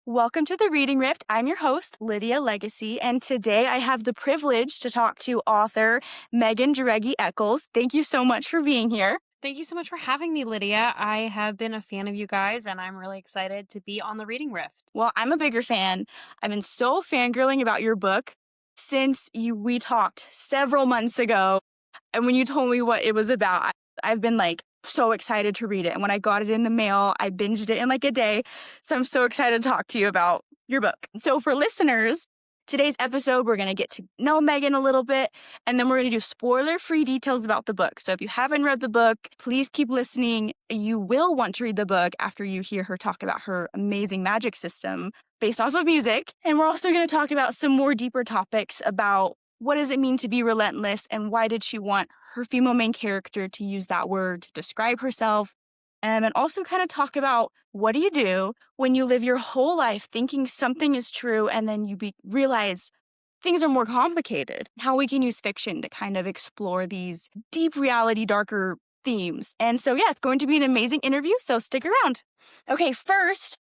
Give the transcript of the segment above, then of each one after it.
Welcome to the Reading Rift. I'm your host, Lydia Legacy, and today I have the privilege to talk to author Megan Jauregui Eccles. Thank you so much for being here. Thank you so much for having me, Lydia. I have been a fan of you guys, and I'm really excited to be on the Reading Rift. Well, I'm a bigger fan. I've been so fangirling about your book since we talked several months ago. And when you told me what it was about, I've been so excited to read it. And when I got it in the mail, I binged it in a day. So I'm so excited to talk to you about your book. So for listeners, today's episode, we're going to get to know Megan a little bit, and then we're going to do spoiler-free details about the book. So if you haven't read the book, please keep listening. You will want to read the book after you hear her talk about her amazing magic system based off of music. And we're also going to talk about some more deeper topics about what does it mean to be relentless, and why did she want her female main character to use that word to describe herself, and also kind of talk about what do you do when you live your whole life thinking something is true and then you realize things are more complicated, how we can use fiction to kind of explore these deep reality, darker themes. And so, yeah, it's going to be an amazing interview, so stick around. Okay, first,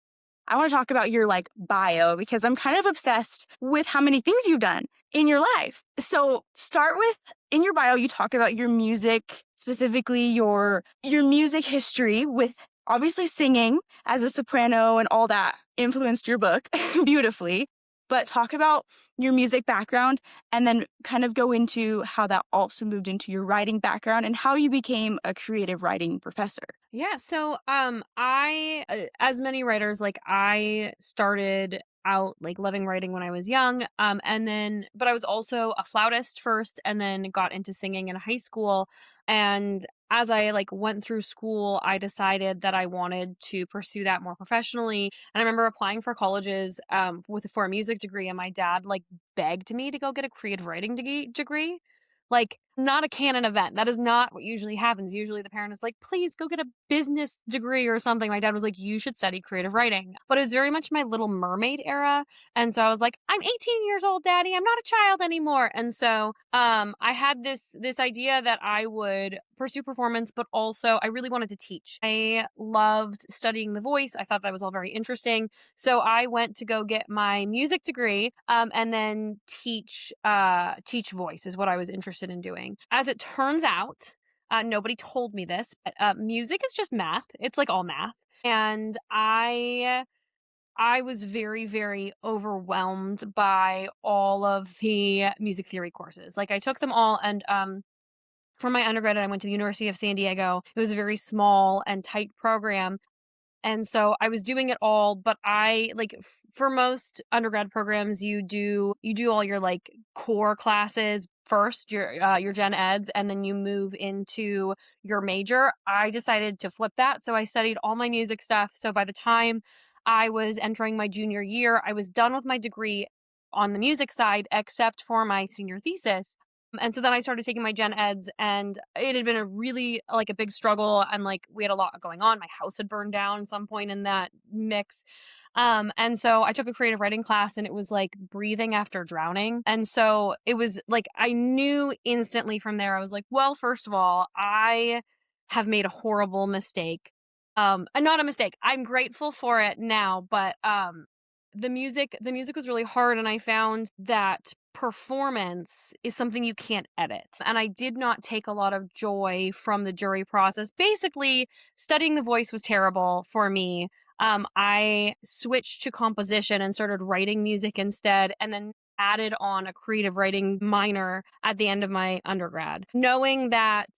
I want to talk about your bio, because I'm kind of obsessed with how many things you've done in your life. So start with, in your bio, you talk about your music, specifically your music history with obviously singing as a soprano and all that influenced your book beautifully. But talk about your music background and then kind of go into how that also moved into your writing background and how you became a creative writing professor. Yeah, so I as many writers, I started out loving writing when I was young, but I was also a flautist first and then got into singing in high school. And as I went through school, I decided that I wanted to pursue that more professionally. And I remember applying for colleges for a music degree, and my dad begged me to go get a creative writing degree. Not a canon event. That is not what usually happens. Usually the parent is like, please go get a business degree or something. My dad was like, you should study creative writing. But it was very much my Little Mermaid era. And so I was like, I'm 18 years old, Daddy. I'm not a child anymore. And so I had this idea that I would pursue performance, but also I really wanted to teach. I loved studying the voice. I thought that was all very interesting. So I went to go get my music degree and then teach voice is what I was interested in doing. As it turns out, nobody told me this, but music is just math. It's all math. And I was very, very overwhelmed by all of the music theory courses. I took them all, and for my undergrad, I went to the University of San Diego. It was a very small and tight program. And so I was doing it all, but I for most undergrad programs, you do all your core classes first, your gen eds, and then you move into your major. I decided to flip that. So I studied all my music stuff. So by the time I was entering my junior year, I was done with my degree on the music side, except for my senior thesis. And so then I started taking my gen eds, and it had been a really a big struggle, and we had a lot going on. My house had burned down at some point in that mix. And so I took a creative writing class, and it was like breathing after drowning. And so it was I knew instantly from there. I was like, well, first of all, I have made a horrible mistake. And not a mistake. I'm grateful for it now, but the music was really hard, and I found that performance is something you can't edit. And I did not take a lot of joy from the jury process. Basically, studying the voice was terrible for me. I switched to composition and started writing music instead, and then added on a creative writing minor at the end of my undergrad, knowing that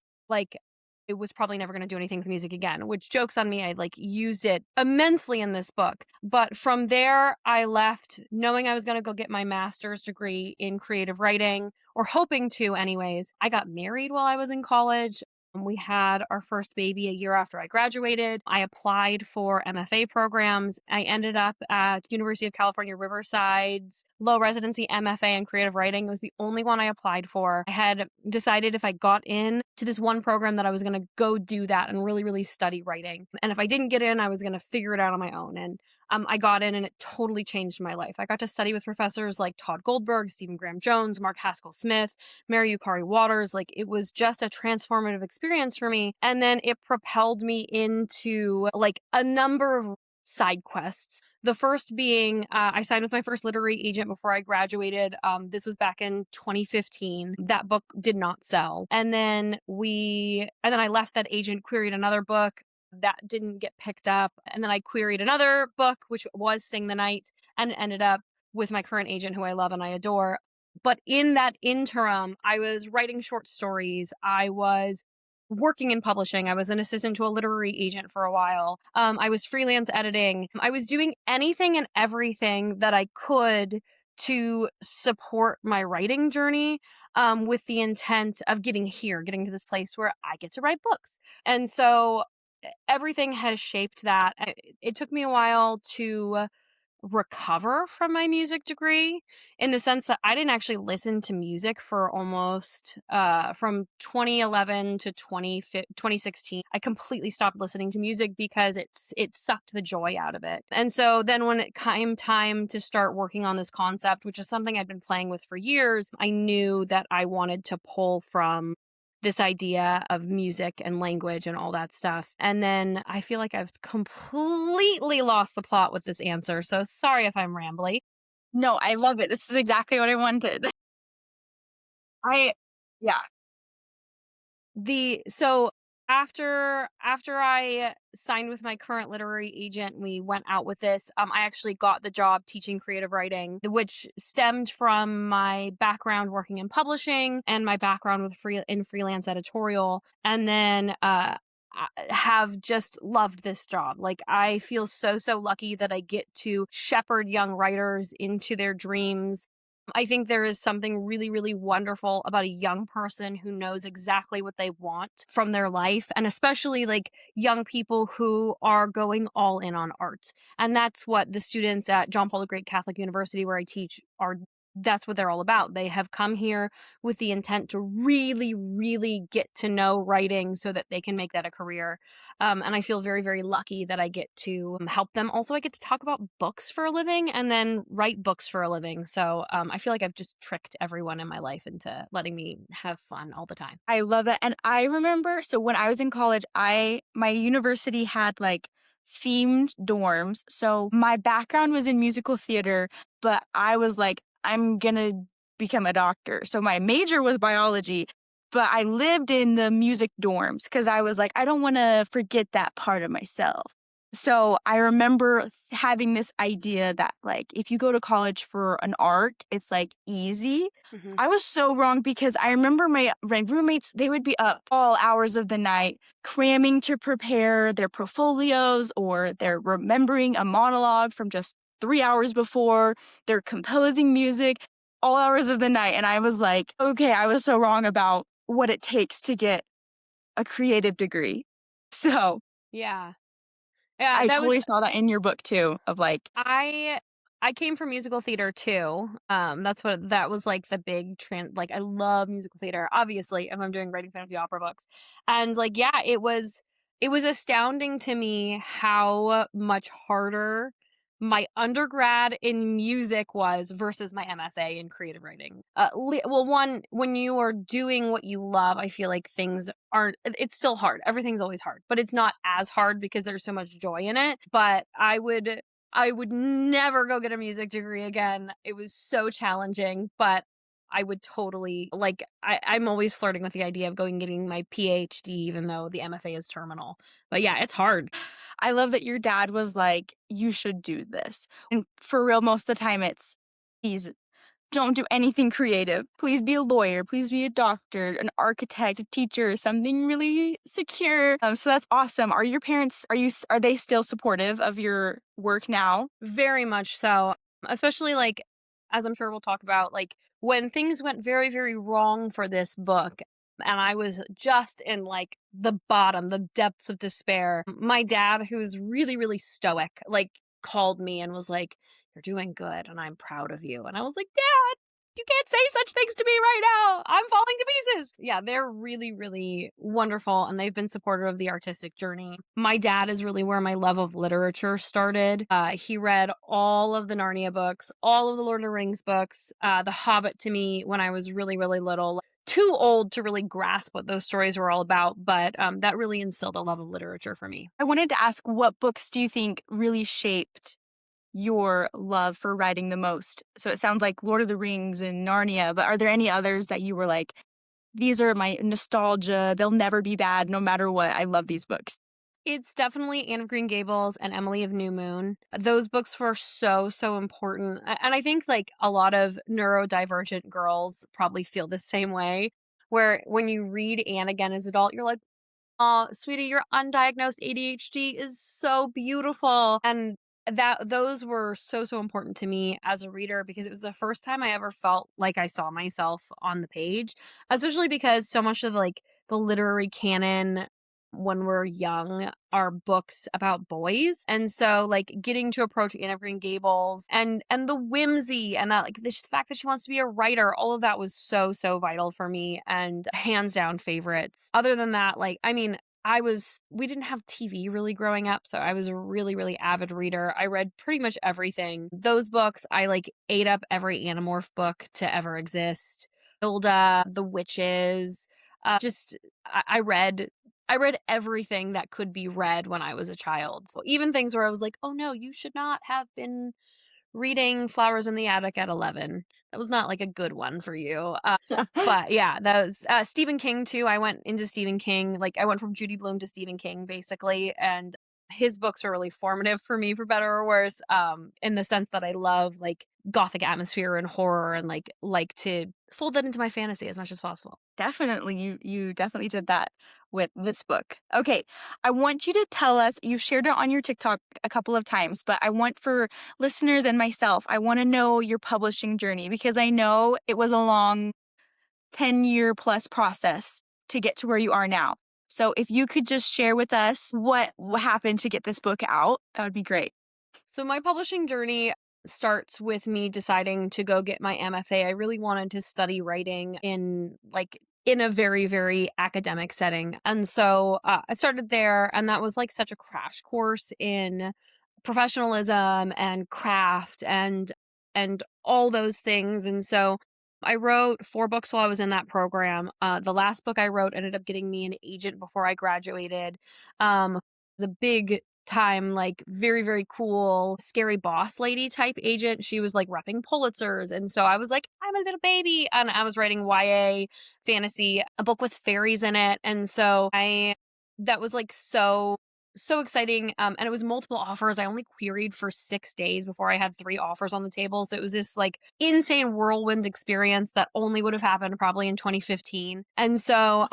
it was probably never going to do anything with music again, which, jokes on me, I used it immensely in this book. But from there, I left knowing I was going to go get my master's degree in creative writing, or hoping to anyways. I got married while I was in college. We had our first baby a year after I graduated. I applied for MFA programs. I ended up at University of California, Riverside's low residency MFA in creative writing. It was the only one I applied for. I had decided if I got in to this one program that I was going to go do that and really, really study writing. And if I didn't get in, I was going to figure it out on my own. And I got in, and it totally changed my life. I got to study with professors like Todd Goldberg, Stephen Graham Jones, Mark Haskell Smith, Mary Yukari Waters. It was just a transformative experience for me. And then it propelled me into a number of side quests. The first being, I signed with my first literary agent before I graduated. This was back in 2015. That book did not sell. And then I left that agent, queried another book that didn't get picked up. And then I queried another book, which was Sing the Night, and it ended up with my current agent, who I love and I adore. But in that interim, I was writing short stories. I was working in publishing. I was an assistant to a literary agent for a while. I was freelance editing. I was doing anything and everything that I could to support my writing journey, with the intent of getting to this place where I get to write books. And so everything has shaped that. It took me a while to recover from my music degree, in the sense that I didn't actually listen to music for almost from 2011 to 2016. I completely stopped listening to music because it sucked the joy out of it. And so then when it came time to start working on this concept, which is something I'd been playing with for years, I knew that I wanted to pull from this idea of music and language and all that stuff. And then I feel like I've completely lost the plot with this answer. So sorry if I'm rambly. No, I love it. This is exactly what I wanted. I yeah. So after I signed with my current literary agent, we went out with this. I actually got the job teaching creative writing, which stemmed from my background working in publishing and my background with freelance editorial. And then I have just loved this job. Like, I feel so lucky that I get to shepherd young writers into their dreams. I think there is something really wonderful about a young person who knows exactly what they want from their life, and especially like young people who are going all in on art. And that's what the students at John Paul the Great Catholic University, where I teach, are. That's what they're all about. They have come here with the intent to really get to know writing so that they can make that a career. And I feel very lucky that I get to help them. Also, I get to talk about books for a living and then write books for a living. So I feel like I've just tricked everyone in my life into letting me have fun all the time. I love that. And I remember, so when I was in college, my university had like themed dorms. So my background was in musical theater, but I was like, I'm gonna become a doctor. So my major was biology, but I lived in the music dorms because I was like, I don't want to forget that part of myself. So I remember having this idea that like if you go to college for an art, it's like easy. Hmm. I was so wrong because I remember my roommates, they would be up all hours of the night cramming to prepare their portfolios, or they're remembering a monologue from just 3 hours before, they're composing music all hours of the night. And I was like, okay, I was so wrong about what it takes to get a creative degree. So Yeah. Yeah, I that was totally saw that in your book too, of like, I I came from musical theater too. That was like the big trend. Like, I love musical theater, obviously, if I'm doing writing fantasy opera books. And like, yeah, it was astounding to me how much harder my undergrad in music was versus my MFA in creative writing. Well, one, when you are doing what you love, I feel like things aren't, it's still hard. Everything's always hard, but it's not as hard because there's so much joy in it. But I would never go get a music degree again. It was so challenging, but I would totally, like, I'm always flirting with the idea of going getting my PhD, even though the MFA is terminal. But yeah, it's hard. I love that your dad was like, you should do this. And for real, most of the time it's, please don't do anything creative. Please be a lawyer. Please be a doctor, an architect, a teacher, something really secure. So that's awesome. Are your parents, are they still supportive of your work now? Very much so. Especially, like, as I'm sure we'll talk about, like, when things went very wrong for this book, and I was just in like the depths of despair. My dad, who's really stoic, like, called me and was like, "You're doing good and I'm proud of you." And I was like, "Dad, you can't say such things to me right now. I'm falling to pieces." Yeah, they're really wonderful, and they've been supportive of the artistic journey. My dad is really where my love of literature started. He read all of the Narnia books, all of the Lord of the Rings books, The Hobbit to me when I was really little. too old to really grasp what those stories were all about, but that really instilled a love of literature for me. I wanted to ask, what books do you think really shaped your love for writing the most? So it sounds like Lord of the Rings and Narnia, but are there any others that you were like, these are my nostalgia, they'll never be bad no matter what. I love these books. It's definitely Anne of Green Gables and Emily of New Moon. Those books were so, so important. And I think like a lot of neurodivergent girls probably feel the same way, where when you read Anne again as an adult, you're like, oh, sweetie, your undiagnosed ADHD is so beautiful. And that those were so, so important to me as a reader because it was the first time I ever felt like I saw myself on the page, especially because so much of like the literary canon when we're young are books about boys. And so like getting to approach Anne of Green Gables and the whimsy and that like the fact that she wants to be a writer, all of that was so, so vital for me and hands down favorites. Other than that, like I mean, we didn't have TV really growing up, so I was a really, really avid reader. I read pretty much everything. Those books, I like ate up every Animorph book to ever exist. Hilda, The Witches, just I read everything that could be read when I was a child. So even things where I was like, "Oh no, you should not have been reading Flowers in the Attic at 11. That was not like a good one for you." But yeah, that was Stephen King too. I went into Stephen King, like I went from Judy Blume to Stephen King basically, and his books are really formative for me for better or worse, in the sense that I love like gothic atmosphere and horror and like to fold that into my fantasy as much as possible. Definitely. You definitely did that with this book. Okay. I want you to tell us, you've shared it on your TikTok a couple of times, but I want for listeners and myself, I want to know your publishing journey because I know it was a long 10-year plus process to get to where you are now. So if you could just share with us what happened to get this book out, that would be great. So my publishing journey starts with me deciding to go get my MFA. I really wanted to study writing in a very, very academic setting. And so I started there, and that was like such a crash course in professionalism and craft and all those things. And so I wrote 4 books while I was in that program. The last book I wrote ended up getting me an agent before I graduated. It was a big time, like very, very cool, scary boss lady type agent. She was like repping Pulitzers. And so I was like, I'm a little baby. And I was writing YA fantasy, a book with fairies in it. And so that was like so exciting. And it was multiple offers. I only queried for 6 days before I had 3 offers on the table. So it was this like insane whirlwind experience that only would have happened probably in 2015. And so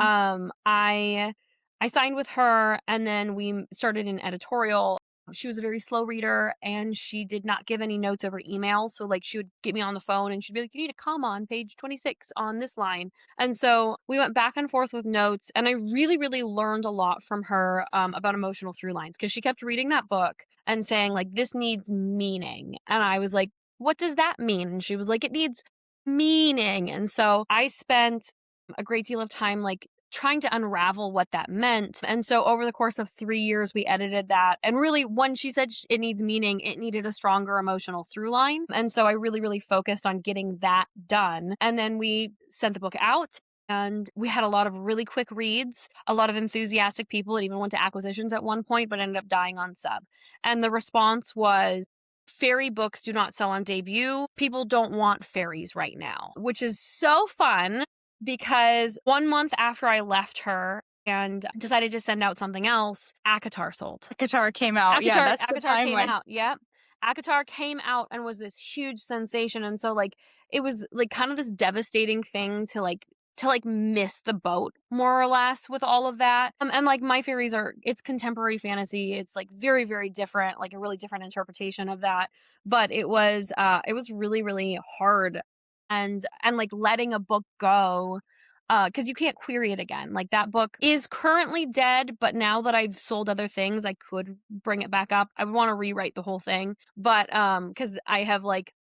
I signed with her and then we started an editorial. She was a very slow reader and she did not give any notes over email. So like she would get me on the phone and she'd be like, you need a comma on page 26 on this line. And so we went back and forth with notes and I really, really learned a lot from her about emotional through lines because she kept reading that book and saying like, this needs meaning. And I was like, what does that mean? And she was like, it needs meaning. And so I spent a great deal of time like trying to unravel what that meant. And so over the course of 3 years, we edited that. And really, when she said it needs meaning, it needed a stronger emotional through line. And so I really, really focused on getting that done. And then we sent the book out. And we had a lot of really quick reads, a lot of enthusiastic people. It even went to acquisitions at one point, but ended up dying on sub. And the response was, fairy books do not sell on debut. People don't want fairies right now, which is so fun because 1 month after I left her and decided to send out something else, ACOTAR sold. Guitar came out. Yeah, that's the ACOTAR came timeline. out. Yep. ACOTAR came out and was this huge sensation. And so like it was like kind of this devastating thing to miss the boat more or less with all of that. And like My Fairies it's contemporary fantasy. It's like very, very different, like a really different interpretation of that. But it was really, really hard and like letting a book go because you can't query it again. Like that book is currently dead, but now that I've sold other things, I could bring it back up. I would want to rewrite the whole thing, but because I have like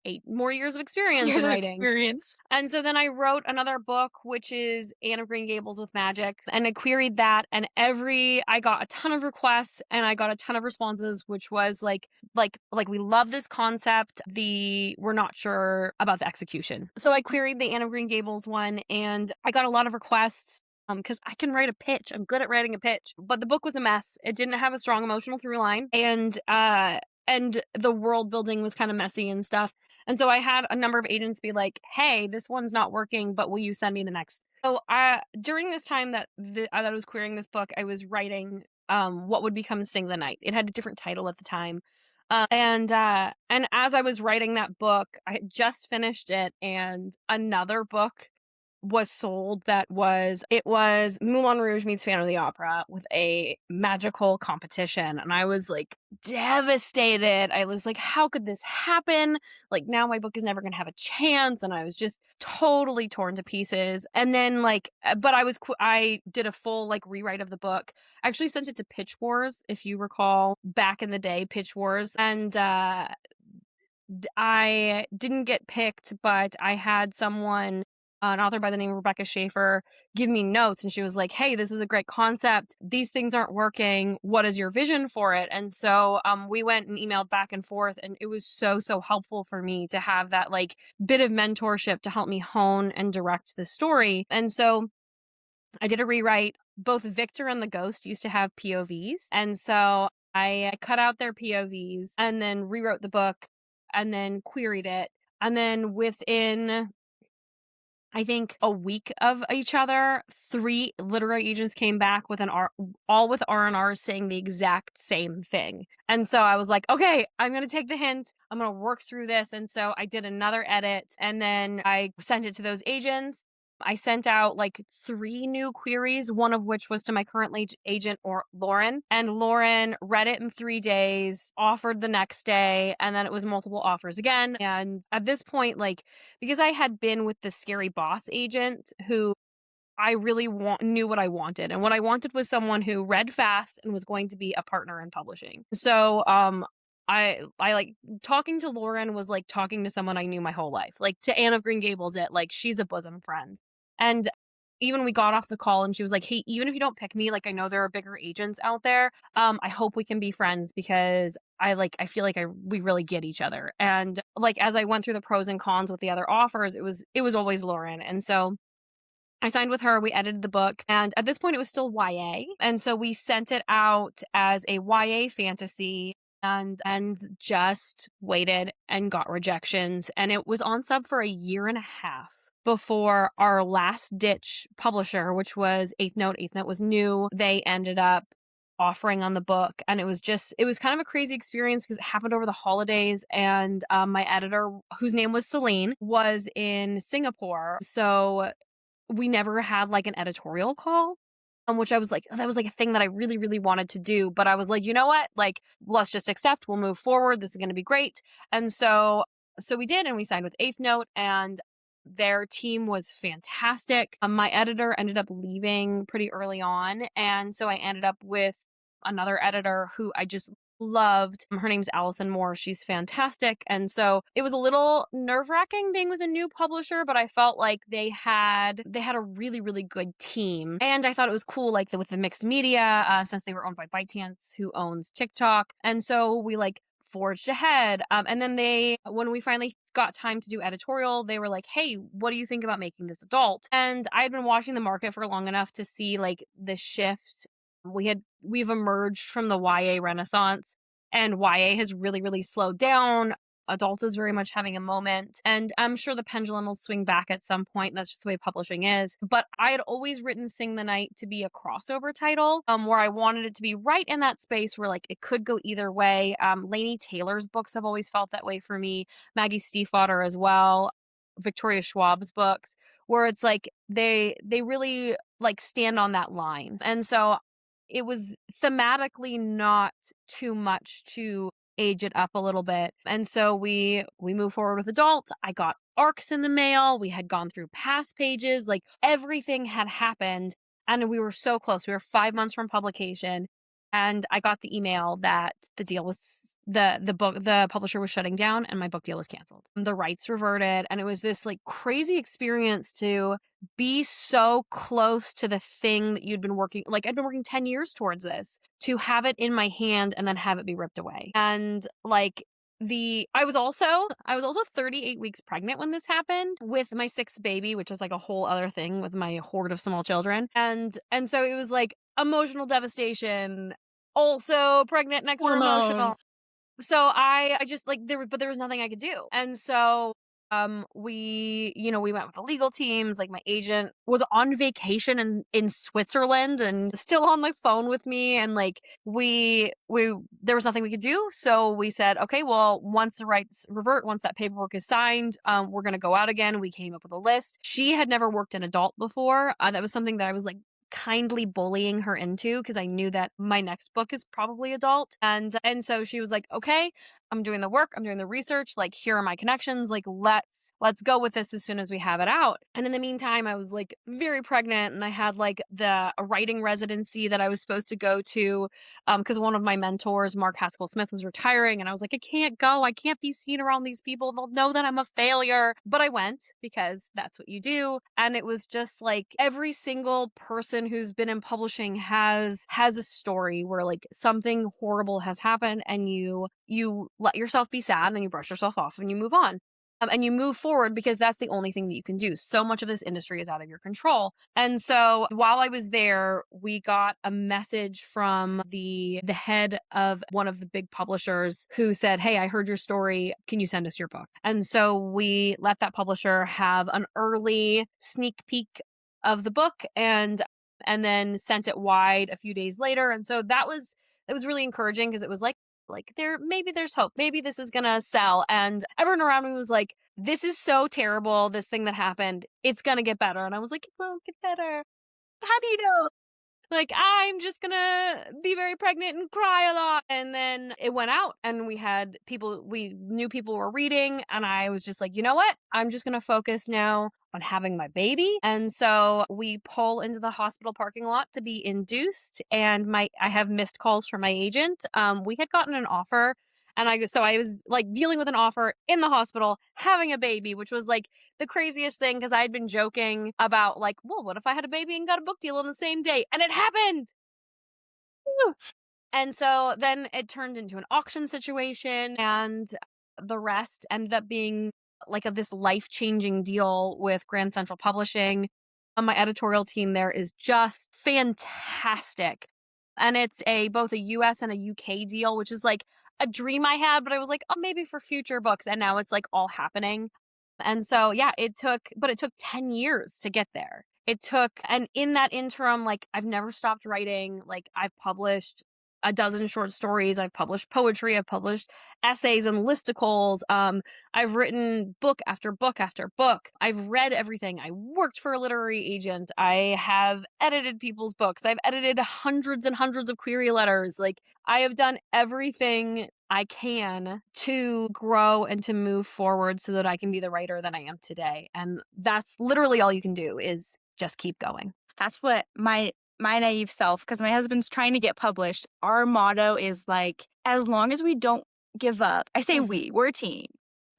8 more years of experience in Years of writing. experience. And so then I wrote another book, which is Anne of Green Gables with Magic, and I queried that, and I got a ton of requests and I got a ton of responses, which was like we love this concept. We're not sure about the execution. So I queried the Anne of Green Gables one, and I got a lot of requests. Because I can write a pitch. I'm good at writing a pitch. But the book was a mess. It didn't have a strong emotional through line. And the world building was kind of messy and stuff. And so I had a number of agents be like, hey, this one's not working, but will you send me the next? So during this time that I was querying this book, I was writing what would become Sing the Night. It had a different title at the time. And as I was writing that book, I had just finished it, and another book was sold it was Moulin Rouge meets Phantom of the Opera with a magical competition, and I was like devastated. I was like, how could this happen? Like, now my book is never gonna have a chance, and I was just totally torn to pieces. And then but I did a full like rewrite of the book. I actually sent it to Pitch Wars, if you recall back in the day, Pitch Wars, and I didn't get picked, but I had someone, an author by the name of Rebecca Schaefer, give me notes, and she was like, hey, this is a great concept. These things aren't working. What is your vision for it? And so we went and emailed back and forth, and it was so, so helpful for me to have that like bit of mentorship to help me hone and direct the story. And so I did a rewrite. Both Victor and the Ghost used to have POVs. And so I cut out their POVs and then rewrote the book and then queried it. And then within, I think, a week of each other, 3 literary agents came back with all with R&Rs saying the exact same thing. And so I was like, okay, I'm going to take the hint. I'm going to work through this. And so I did another edit, and then I sent it to those agents. I sent out like 3 new queries, one of which was to my current agent, or Lauren. And Lauren read it in 3 days, offered the next day, and then it was multiple offers again. And at this point, like, because I had been with the scary boss agent who I really knew what I wanted. And what I wanted was someone who read fast and was going to be a partner in publishing. So I like talking to Lauren was like talking to someone I knew my whole life. Like, to Anne of Green Gables, like, she's a bosom friend. And even we got off the call and she was like, hey, even if you don't pick me, like, I know there are bigger agents out there. I hope we can be friends, because I feel like we really get each other. And like, as I went through the pros and cons with the other offers, it was always Lauren. And so I signed with her, we edited the book, and at this point it was still YA. And so we sent it out as a YA fantasy, and just waited and got rejections. And it was on sub for a year and a half before our last ditch publisher, which was Eighth Note. Eighth Note was new. They ended up offering on the book, and it was kind of a crazy experience because it happened over the holidays. And my editor, whose name was Celine, was in Singapore, so we never had like an editorial call, which I was like, that was like a thing that I really, really wanted to do. But I was like, you know what? Like, let's just accept, we'll move forward. This is going to be great. And so we did, and we signed with Eighth Note, and their team was fantastic. My editor ended up leaving pretty early on. And so I ended up with another editor who I just loved. Her name's Allison Moore. She's fantastic. And so it was a little nerve-wracking being with a new publisher, but I felt like they had a really, really good team. And I thought it was cool, like, with the mixed media, since they were owned by ByteDance, who owns TikTok. And so we like forged ahead. And then when we finally got time to do editorial, they were like, hey, what do you think about making this adult? And I had been watching the market for long enough to see like the shift. We've emerged from the YA renaissance, and YA has really, really slowed down. Adult is very much having a moment, and I'm sure the pendulum will swing back at some point. That's just the way publishing is. But I had always written Sing the Night to be a crossover title, where I wanted it to be right in that space where like it could go either way. Laini Taylor's books have always felt that way for me. Maggie Stiefvater as well. Victoria Schwab's books, where it's like they really like stand on that line. And so it was thematically not too much to age it up a little bit. And so we move forward with adult. I got arcs in the mail. We had gone through past pages, like everything had happened. And we were so close. We were 5 months from publication. And I got the email that the deal was the publisher was shutting down and my book deal was canceled. The rights reverted, and it was this like crazy experience to be so close to the thing that you'd been working, like I'd been working 10 years towards this, to have it in my hand and then have it be ripped away. And like I was also 38 weeks pregnant when this happened with my sixth baby, which is like a whole other thing with my horde of small children. And so it was like emotional devastation, also pregnant next for emotional. Hormones. So I just like there was nothing I could do. And so we went with the legal teams. Like my agent was on vacation in Switzerland and still on the phone with me, and like we there was nothing we could do. So we said, okay, well, once the rights revert, once that paperwork is signed, we're gonna go out again. We came up with a list. She had never worked in adult before. That was something that I was like kindly bullying her into because I knew that my next book is probably adult. And so she was like, "Okay, I'm doing the work, I'm doing the research, like here are my connections, like let's go with this as soon as we have it out." And in the meantime, I was like very pregnant and I had like a writing residency that I was supposed to go to because one of my mentors, Mark Haskell Smith, was retiring, and I was like, I can't go. I can't be seen around these people. They'll know that I'm a failure. But I went because that's what you do. And it was just like every single person who's been in publishing has a story where like something horrible has happened, and you let yourself be sad and you brush yourself off and you move on. And you move forward because that's the only thing that you can do. So much of this industry is out of your control. And so while I was there, we got a message from the head of one of the big publishers who said, "Hey, I heard your story. Can you send us your book?" And so we let that publisher have an early sneak peek of the book, and then sent it wide a few days later. And so it was really encouraging because it was like there's hope. Maybe this is gonna sell. And everyone around me was like, "This is so terrible, this thing that happened. It's gonna get better." And I was like, "It won't get better. How do you know?" Like, I'm just gonna be very pregnant and cry a lot. And then it went out, and we knew people were reading, and I was just like, you know what? I'm just gonna focus now on having my baby. And so we pull into the hospital parking lot to be induced, and I have missed calls from my agent. We had gotten an offer, and I was like dealing with an offer in the hospital, having a baby, which was like the craziest thing because I had been joking about like, well, what if I had a baby and got a book deal on the same day? And it happened. Woo! And so then it turned into an auction situation, and the rest ended up being like this life-changing deal with Grand Central Publishing. My editorial team there is just fantastic. And it's both a US and a UK deal, which is like a dream I had, but I was like, "Oh, maybe for future books." And now it's like all happening. And so, yeah, it took 10 years to get there. And in that interim, like I've never stopped writing. Like I've published a dozen short stories. I've published poetry. I've published essays and listicles. I've written book after book after book. I've read everything. I worked for a literary agent. I have edited people's books. I've edited hundreds and hundreds of query letters. Like I have done everything I can to grow and to move forward so that I can be the writer that I am today. And that's literally all you can do is just keep going. That's what my naive self, because my husband's trying to get published. Our motto is like, as long as we don't give up. I say we're a team.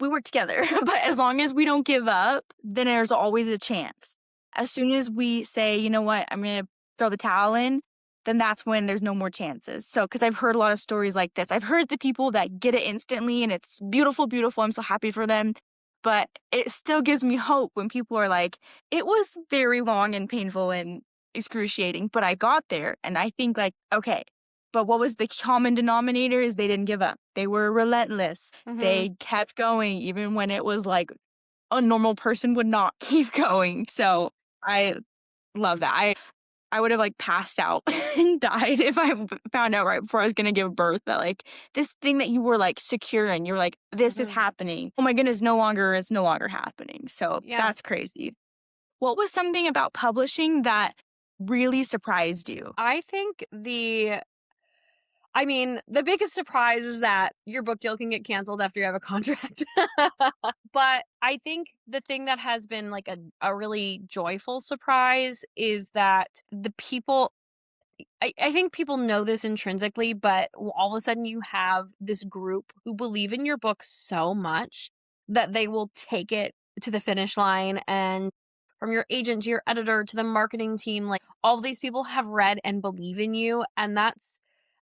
We work together. But as long as we don't give up, then there's always a chance. As soon as we say, you know what, I'm going to throw the towel in, then that's when there's no more chances. So, because I've heard a lot of stories like this. I've heard the people that get it instantly and it's beautiful, beautiful. I'm so happy for them. But it still gives me hope when people are like, it was very long and painful and excruciating, but I got there. And I think like, okay, but what was the common denominator is they didn't give up. They were relentless. They kept going even when it was like a normal person would not keep going. So I love that. I would have like passed out and died if I found out right before I was going to give birth that like this thing that you were like secure in, you're like, this is happening. Oh my goodness, it's no longer happening. So Yeah. that's crazy. What was something about publishing that really surprised you? I think the biggest surprise is that your book deal can get canceled after you have a contract. But I think the thing that has been like a really joyful surprise is that the people I think people know this intrinsically, but all of a sudden you have this group who believe in your book so much that they will take it to the finish line. And from your agent to your editor to the marketing team, like all of these people have read and believe in you. And that's,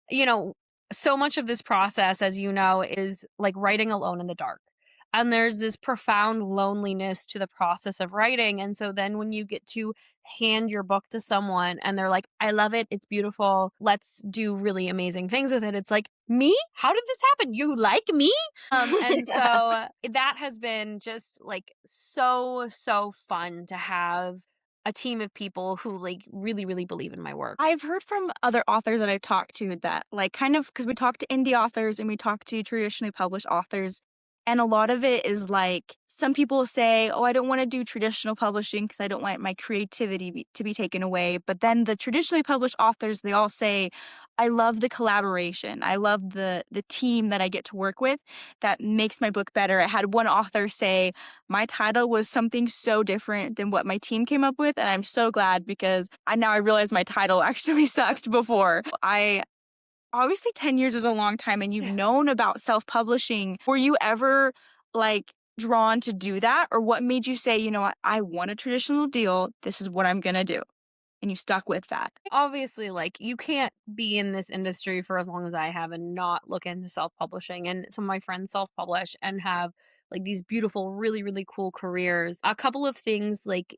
you know, so much of this process, as you know, is like writing alone in the dark. And there's this profound loneliness to the process of writing. And so then when you get to hand your book to someone and they're like, I love it, it's beautiful, let's do really amazing things with it. It's like, me? How did this happen? You like me? And Yeah. so that has been just like so, so fun to have a team of people who like really, really believe in my work. I've heard from other authors that I've talked to that, like, kind of because we talk to indie authors and we talk to traditionally published authors. And a lot of it is like some people say, oh, I don't want to do traditional publishing because I don't want my creativity to be taken away. But then the traditionally published authors, they all say, I love the collaboration. I love the team that I get to work with that makes my book better. I had one author say, my title was something so different than what my team came up with. And I'm so glad because I realize my title actually sucked before. I obviously 10 years is a long time and you've Yeah. known about self-publishing. Were you ever like drawn to do that? Or what made you say, you know what, I want a traditional deal. This is what I'm going to do. And you stuck with that. Obviously, like, you can't be in this industry for as long as I have and not look into self-publishing, and some of my friends self-publish and have, like, these beautiful, really, really cool careers. A couple of things, like,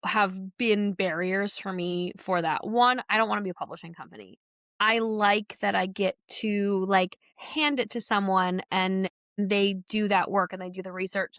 have been barriers for me for that. One, I don't wanna be a publishing company. I like that I get to, like, hand it to someone and they do that work and they do the research.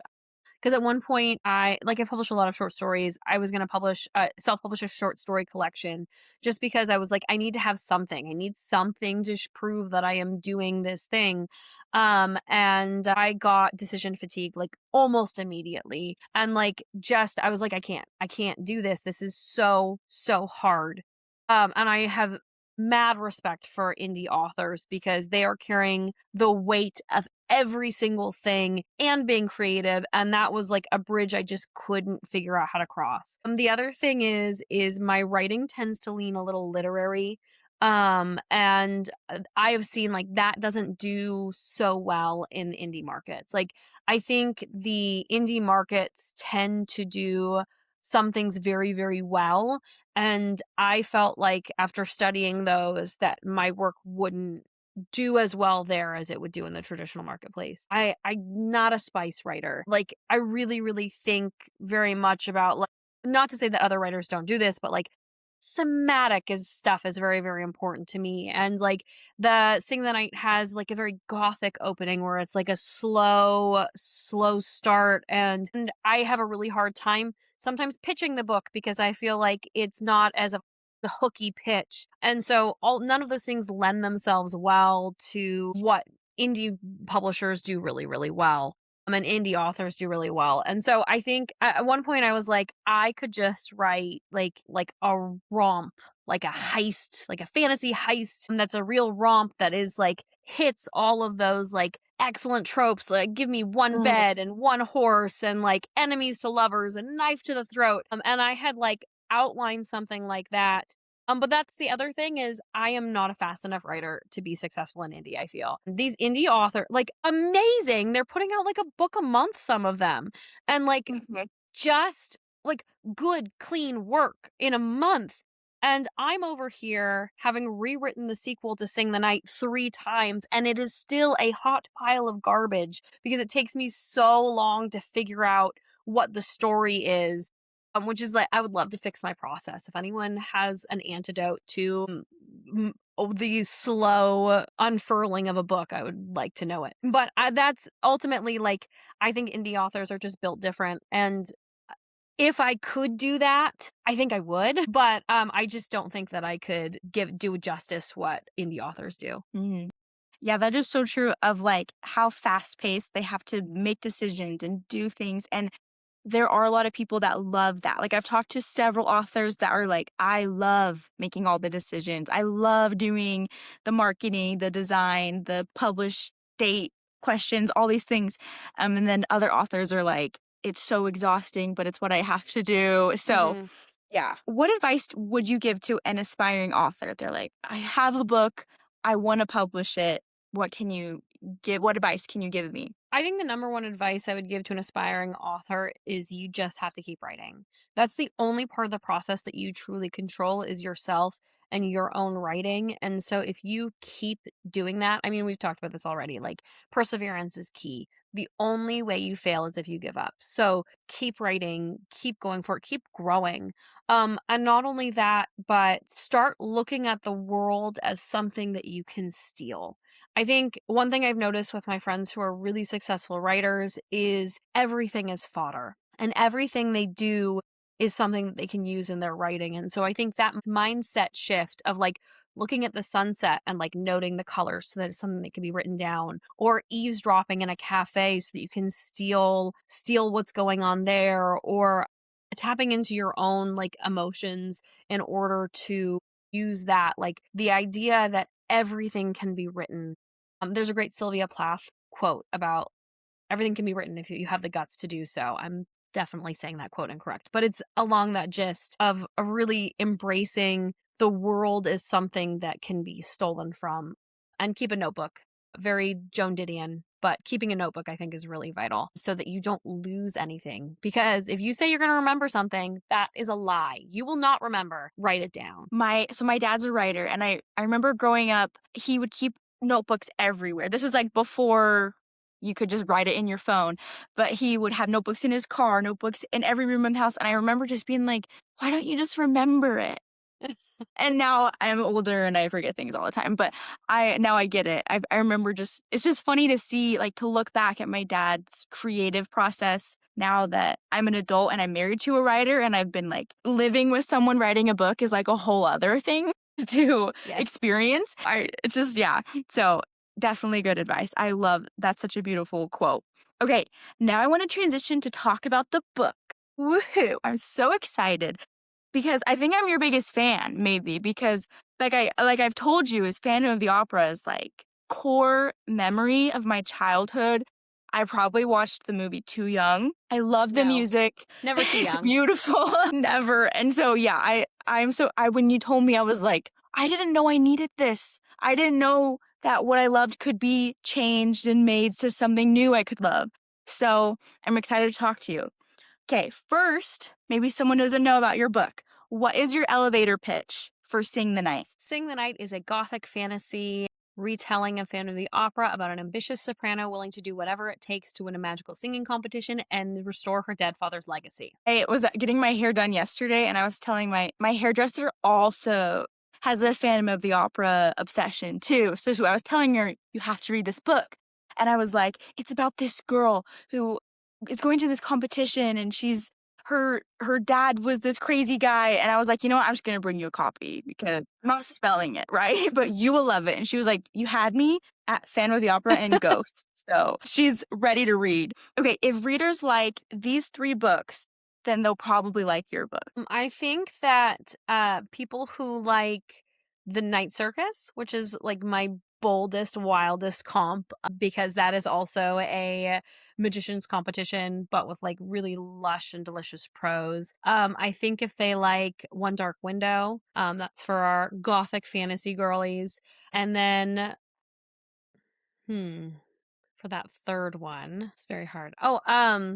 Because at one point, I published a lot of short stories. I was gonna publish self-publish a short story collection just because I was like, "I need to have something. I need something to prove that I am doing this thing." And I got decision fatigue, like, almost immediately, and, like, just I was like, I can't do this. This is so, so hard." And I have mad respect for indie authors because they are carrying the weight of every single thing and being creative, and that was like a bridge I just couldn't figure out how to cross. The other thing is my writing tends to lean a little literary, and I have seen like that doesn't do so well in indie markets. Like, I think the indie markets tend to do some things very, very well, and I felt like after studying those that my work wouldn't do as well there as it would do in the traditional marketplace. I'm not a spice writer. Like, I really, really think very much about, like, not to say that other writers don't do this, but like thematic is stuff is very, very important to me. And like the Sing the Night has like a very gothic opening where it's like a slow, slow start, and I have a really hard time sometimes pitching the book because I feel like it's not as a the hooky pitch. And so all none of those things lend themselves well to what indie publishers do really, really well. And indie authors do really well. And so I think at one point I was like, I could just write like a romp, like a heist, like a fantasy heist, and that's a real romp that is like hits all of those like excellent tropes. Like, give me one Mhm. bed and one horse and like enemies to lovers and knife to the throat. And I had like outlined something like that. But that's the other thing is I am not a fast enough writer to be successful in indie, I feel. These indie author like amazing. They're putting out like a book a month, some of them. And like Mhm. just like good, clean work in a month. And I'm over here having rewritten the sequel to Sing the Night 3 times, and it is still a hot pile of garbage because it takes me so long to figure out what the story is. Which is like, I would love to fix my process. If anyone has an antidote to the slow unfurling of a book, I would like to know it. But that's ultimately like, I think indie authors are just built different. And if I could do that, I think I would, but, I just don't think that I could do justice what indie authors do. Mhm. Yeah, that is so true of like how fast paced they have to make decisions and do things. And there are a lot of people that love that. Like I've talked to several authors that are like, I love making all the decisions. I love doing the marketing, the design, the publish date questions, all these things. And then other authors are like, it's so exhausting, but it's what I have to do. So Mhm. Yeah. What advice would you give to an aspiring author? They're like, I have a book, I want to publish it. What advice can you give me? I think the number one advice I would give to an aspiring author is you just have to keep writing. That's the only part of the process that you truly control is yourself and your own writing. And so if you keep doing that, I mean, we've talked about this already, like perseverance is key. The only way you fail is if you give up. So keep writing, keep going for it, keep growing. And not only that, but start looking at the world as something that you can steal. I think one thing I've noticed with my friends who are really successful writers is everything is fodder and everything they do is something that they can use in their writing. And so I think that mindset shift of like looking at the sunset and like noting the colors so that it's something that can be written down or eavesdropping in a cafe so that you can steal what's going on there or tapping into your own like emotions in order to use that like the idea that everything can be written. There's a great Sylvia Plath quote about everything can be written if you have the guts to do so. I'm definitely saying that quote incorrect, but it's along that gist of really embracing the world as something that can be stolen from and keep a notebook. Very Joan Didion, but keeping a notebook I think is really vital so that you don't lose anything. Because if you say you're going to remember something, that is a lie. You will not remember. Write it down. My dad's a writer, and I remember growing up, he would keep notebooks everywhere. This was like before you could just write it in your phone, but he would have notebooks in his car, notebooks in every room in the house, and I remember just being like, "Why don't you just remember it?" And now I'm older and I forget things all the time, but I get it. I remember just it's just funny to see, like, to look back at my dad's creative process now that I'm an adult and I'm married to a writer and I've been, like, living with someone writing a book is, like, a whole other thing to Yes. experience. It's just yeah. So, definitely good advice. I love that's such a beautiful quote. Okay, now I wanna transition to talk about the book. Woohoo! I'm so excited. Because I think I'm your biggest fan, maybe, because I've told you, is Phantom of the Opera is, like, core memory of my childhood. I probably watched the movie too young. I love the No, music. never too It's young. beautiful. Never. And so, yeah, I when you told me, I was like, "I didn't know I needed this. I didn't know that what I loved could be changed and made to something new I could love." So, I'm excited to talk to you. Okay, first, maybe someone doesn't know about your book. What is your elevator pitch for Sing the Night? Sing the Night is a gothic fantasy retelling of Phantom of the Opera about an ambitious soprano willing to do whatever it takes to win a magical singing competition and restore her dead father's legacy. I was getting my hair done yesterday, and I was telling my hairdresser also has a Phantom of the Opera obsession too. So I was telling her, you have to read this book. And I was like, it's about this girl who is going to this competition and her dad was this crazy guy. And I was like, you know what? I'm just gonna bring you a copy because I'm not spelling it, right? But you will love it. And she was like, you had me at Phantom of the Opera and Ghost. So she's ready to read. Okay, if readers like these 3 books, then they'll probably like your book. I think that people who like the Night Circus, which is like my boldest, wildest comp, because that is also a magician's competition, but with like really lush and delicious prose. I think if they like One Dark Window, that's for our gothic fantasy girlies. And then, hmm, for that third one. It's very hard. Oh,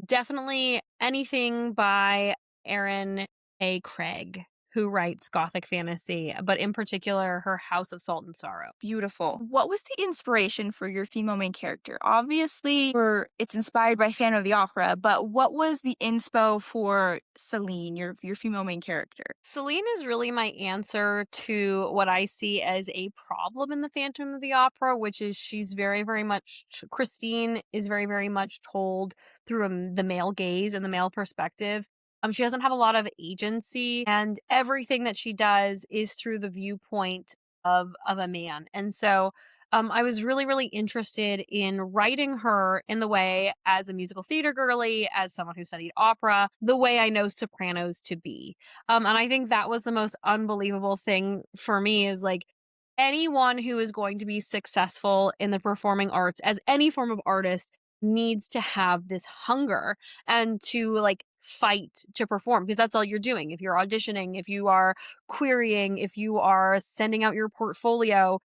definitely anything by Erin A. Craig, who writes gothic fantasy, but in particular her House of Salt and Sorrow. Beautiful. What was the inspiration for your female main character? Obviously, it's inspired by Phantom of the Opera, but what was the inspo for Celine, your female main character? Celine is really my answer to what I see as a problem in the Phantom of the Opera, which is she's very, very much, Christine is very, very much told through the male gaze and the male perspective. She doesn't have a lot of agency, and everything that she does is through the viewpoint of a man. And so I was really, really interested in writing her in the way, as a musical theater girly, as someone who studied opera, the way I know sopranos to be. And I think that was the most unbelievable thing for me is like anyone who is going to be successful in the performing arts as any form of artist needs to have this hunger and to like fight to perform because that's all you're doing. If you're auditioning, if you are querying, if you are sending out your portfolio,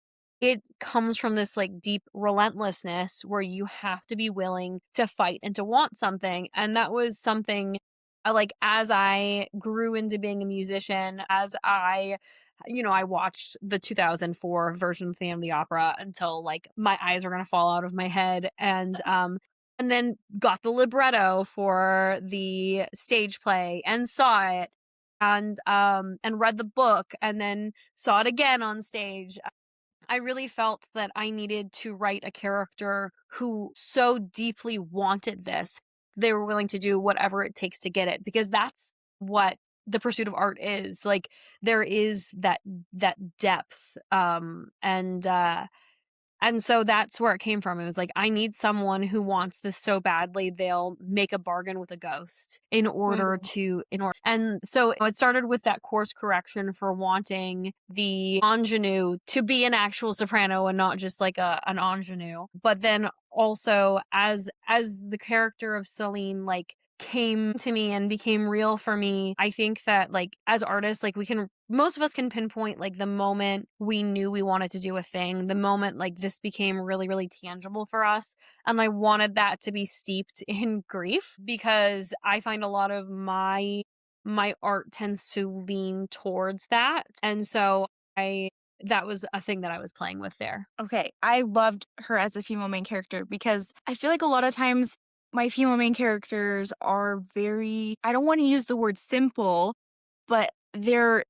it comes from this like deep relentlessness where you have to be willing to fight and to want something. And that was something like as I grew into being a musician, as I watched the 2004 version of Phantom of the Opera until like my eyes were gonna fall out of my head, and then got the libretto for the stage play and saw it, and read the book, and then saw it again on stage. I really felt that I needed to write a character who so deeply wanted this, they were willing to do whatever it takes to get it because that's what the pursuit of art is. Like there is that depth and so that's where it came from. It was like, I need someone who wants this so badly, they'll make a bargain with a ghost Mm. in order. And so it started with that course correction for wanting the ingenue to be an actual soprano and not just like an ingenue. But then also as the character of Celine like came to me and became real for me, I think that like as artists, like most of us can pinpoint like the moment we knew we wanted to do a thing, the moment like this became really, really tangible for us. And I wanted that to be steeped in grief because I find a lot of my art tends to lean towards that. And so I that was a thing that I was playing with there. Okay, I loved her as a female main character because I feel like a lot of times my female main characters are very, I don't want to use the word simple, but they're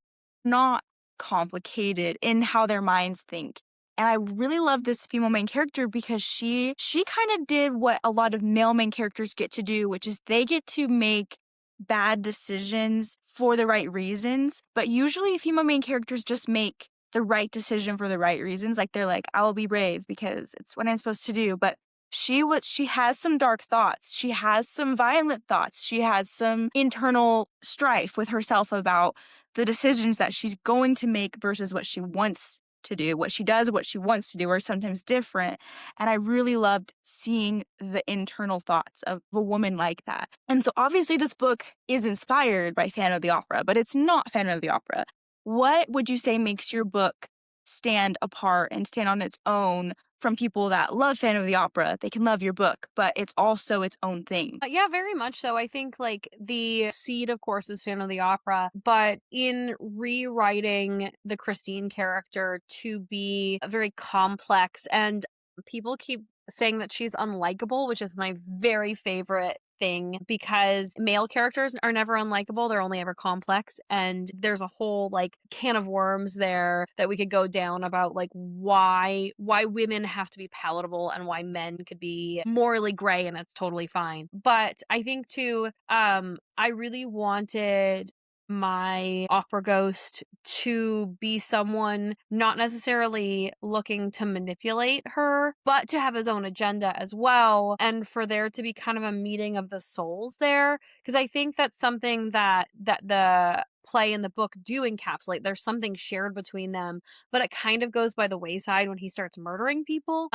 not complicated in how their minds think. And I really love this female main character because she kind of did what a lot of male main characters get to do, which is they get to make bad decisions for the right reasons, but usually female main characters just make the right decision for the right reasons. Like they're like, I will be brave because it's what I'm supposed to do. But she has some dark thoughts. She has some violent thoughts. She has some internal strife with herself about the decisions that she's going to make versus what she wants to do. What she does, what she wants to do are sometimes different. And I really loved seeing the internal thoughts of a woman like that. And so obviously this book is inspired by Phantom of the Opera, but it's not Phantom of the Opera. What would you say makes your book stand apart and stand on its own from people that love Phantom of the Opera? They can love your book, but it's also its own thing. Yeah, very much so. I think like the seed, of course, is Phantom of the Opera, but in rewriting the Christine character to be very complex, and people keep saying that she's unlikable, which is my very favorite thing because male characters are never unlikable, they're only ever complex. And there's a whole like can of worms there that we could go down about like why women have to be palatable and why men could be morally gray and that's totally fine. But I think too I really wanted my opera ghost to be someone not necessarily looking to manipulate her, but to have his own agenda as well. And for there to be kind of a meeting of the souls there. Because I think that's something that the play and the book do encapsulate. There's something shared between them, but it kind of goes by the wayside when he starts murdering people.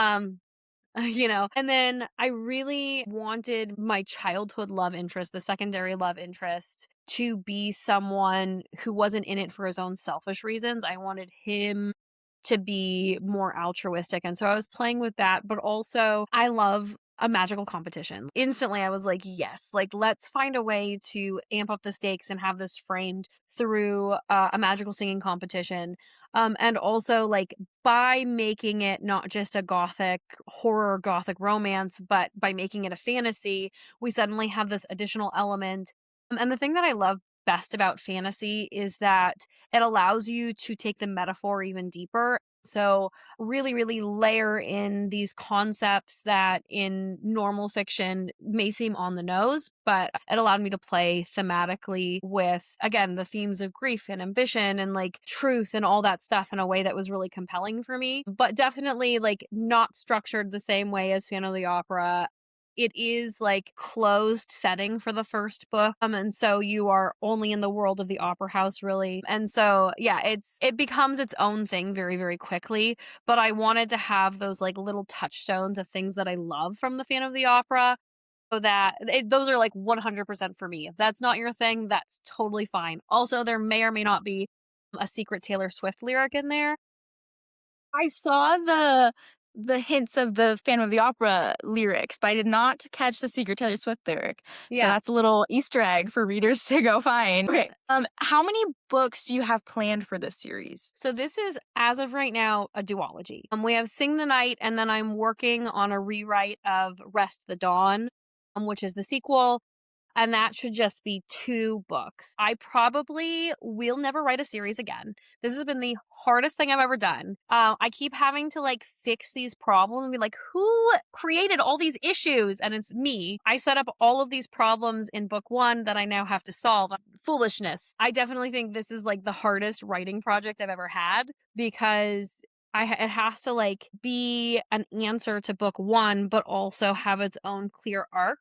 And then I really wanted my childhood love interest, the secondary love interest, to be someone who wasn't in it for his own selfish reasons. I wanted him to be more altruistic. And so I was playing with that, but also I love a magical competition. Instantly, I was like, yes, like let's find a way to amp up the stakes and have this framed through a magical singing competition. And also, like, by making it not just a gothic horror, gothic romance, but by making it a fantasy, we suddenly have this additional element. And the thing that I love best about fantasy is that it allows you to take the metaphor even deeper. So, really, really layer in these concepts that in normal fiction may seem on the nose, but it allowed me to play thematically with, again, the themes of grief and ambition and like truth and all that stuff in a way that was really compelling for me, but definitely like not structured the same way as Phantom of the Opera. It is like closed setting for the first book. And so you are only in the world of the opera house really. And so yeah, it becomes its own thing very, very quickly. But I wanted to have those like little touchstones of things that I love from the Phantom of the Opera So that those are like 100% for me. If that's not your thing, that's totally fine. Also, there may or may not be a secret Taylor Swift lyric in there. I saw the hints of the Phantom of the Opera lyrics, but I did not catch the secret Taylor Swift lyric. So Yeah. that's a little Easter egg for readers to go find. Okay. How many books do you have planned for this series? So this is, as of right now, a duology. We have Sing the Night, and then I'm working on a rewrite of Rest the Dawn, which is the sequel. And that should just be 2 books. I probably will never write a series again. This has been the hardest thing I've ever done. I keep having to like fix these problems and be like, who created all these issues? And it's me. I set up all of these problems in book 1 that I now have to solve. Foolishness. I definitely think this is like the hardest writing project I've ever had because it has to like be an answer to book 1, but also have its own clear arc.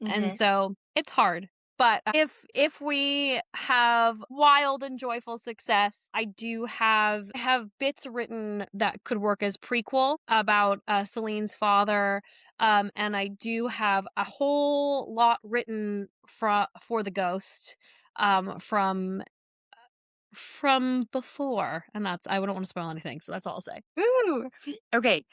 And Mhm. so it's hard. But if we have wild and joyful success, I do have bits written that could work as prequel about Celine's father, and I do have a whole lot written for the ghost from before, and that's I wouldn't want to spoil anything, so that's all I'll say. Ooh. Okay.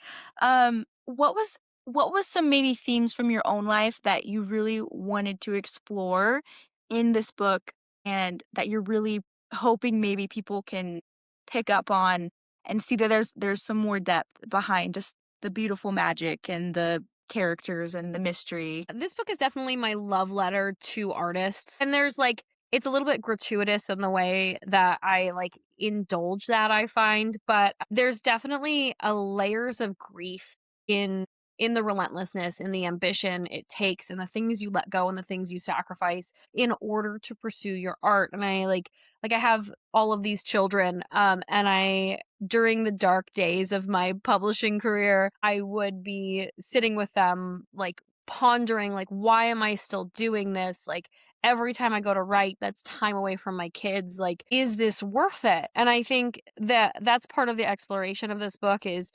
What was some maybe themes from your own life that you really wanted to explore in this book and that you're really hoping maybe people can pick up on and see that there's some more depth behind just the beautiful magic and the characters and the mystery? This book is definitely my love letter to artists. And there's like it's a little bit gratuitous in the way that I like indulge that I find, but there's definitely a layers of grief in the relentlessness, in the ambition it takes and the things you let go and the things you sacrifice in order to pursue your art. And I like I have all of these children and I during the dark days of my publishing career, I would be sitting with them, like pondering, like, why am I still doing this? Like, every time I go to write, that's time away from my kids. Like, is this worth it? And I think that that's part of the exploration of this book is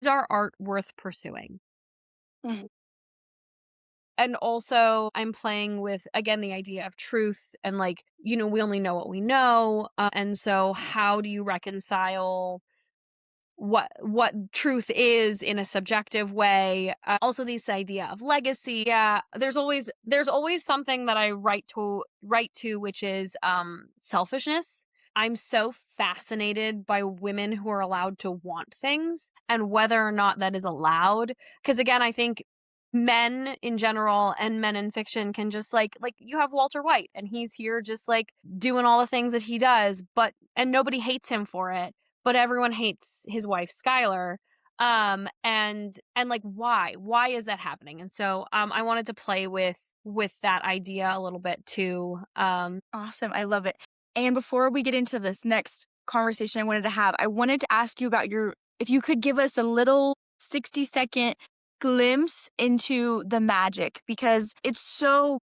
our art worth pursuing? Mhm. And also, I'm playing with, again, the idea of truth and like, we only know what we know. And so, how do you reconcile what truth is in a subjective way? Also this idea of legacy. Yeah, there's always something that I write to which is selfishness. I'm so fascinated by women who are allowed to want things and whether or not that is allowed, because again I think men in general and men in fiction can just like you have Walter White and he's here just like doing all the things that he does, but and nobody hates him for it, but everyone hates his wife Skylar. And like why is that happening? And so I wanted to play with that idea a little bit too. Awesome. I love it. And before we get into this next conversation I wanted to have, I wanted to ask you about if you could give us a little 60-second glimpse into the magic because it's so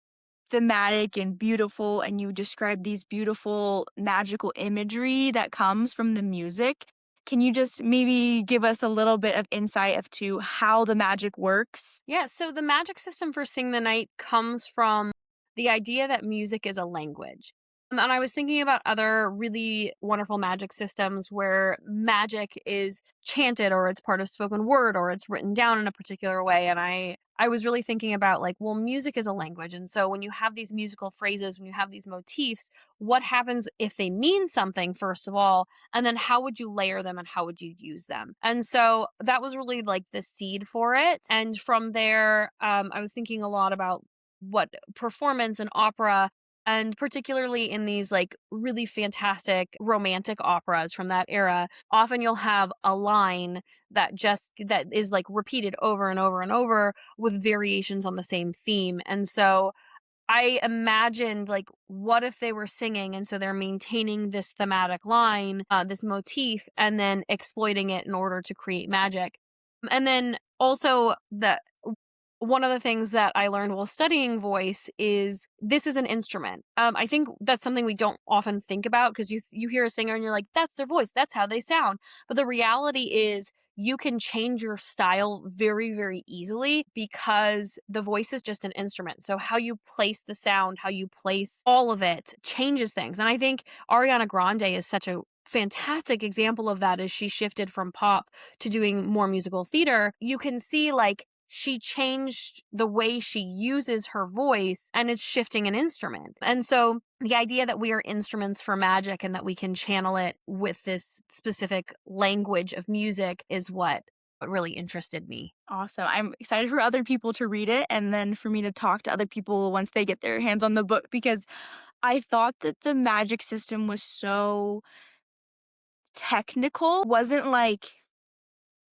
thematic and beautiful and you describe these beautiful magical imagery that comes from the music. Can you just maybe give us a little bit of insight as to how the magic works? Yeah, so the magic system for Sing the Night comes from the idea that music is a language. And I was thinking about other really wonderful magic systems where magic is chanted or it's part of spoken word or it's written down in a particular way. And I was really thinking about like, well, music is a language. And so when you have these musical phrases, when you have these motifs, what happens if they mean something, first of all? And then how would you layer them and how would you use them? And so that was really like the seed for it. And from there, I was thinking a lot about what performance and opera, and particularly in these like really fantastic romantic operas from that era, often you'll have a line that is like repeated over and over and over with variations on the same theme. And so I imagined like what if they were singing and so they're maintaining this thematic line, this motif, and then exploiting it in order to create magic. And then also the one of the things that I learned while studying voice is this is an instrument. I think that's something we don't often think about because you hear a singer and you're like, that's their voice, that's how they sound. But the reality is you can change your style very, very easily because the voice is just an instrument. So how you place the sound, how you place all of it changes things. And I think Ariana Grande is such a fantastic example of that as she shifted from pop to doing more musical theater. You can see like she changed the way she uses her voice and it's shifting an instrument. And so the idea that we are instruments for magic and that we can channel it with this specific language of music is what really interested me. Awesome. I'm excited for other people to read it and then for me to talk to other people once they get their hands on the book because I thought that the magic system was so technical. Wasn't like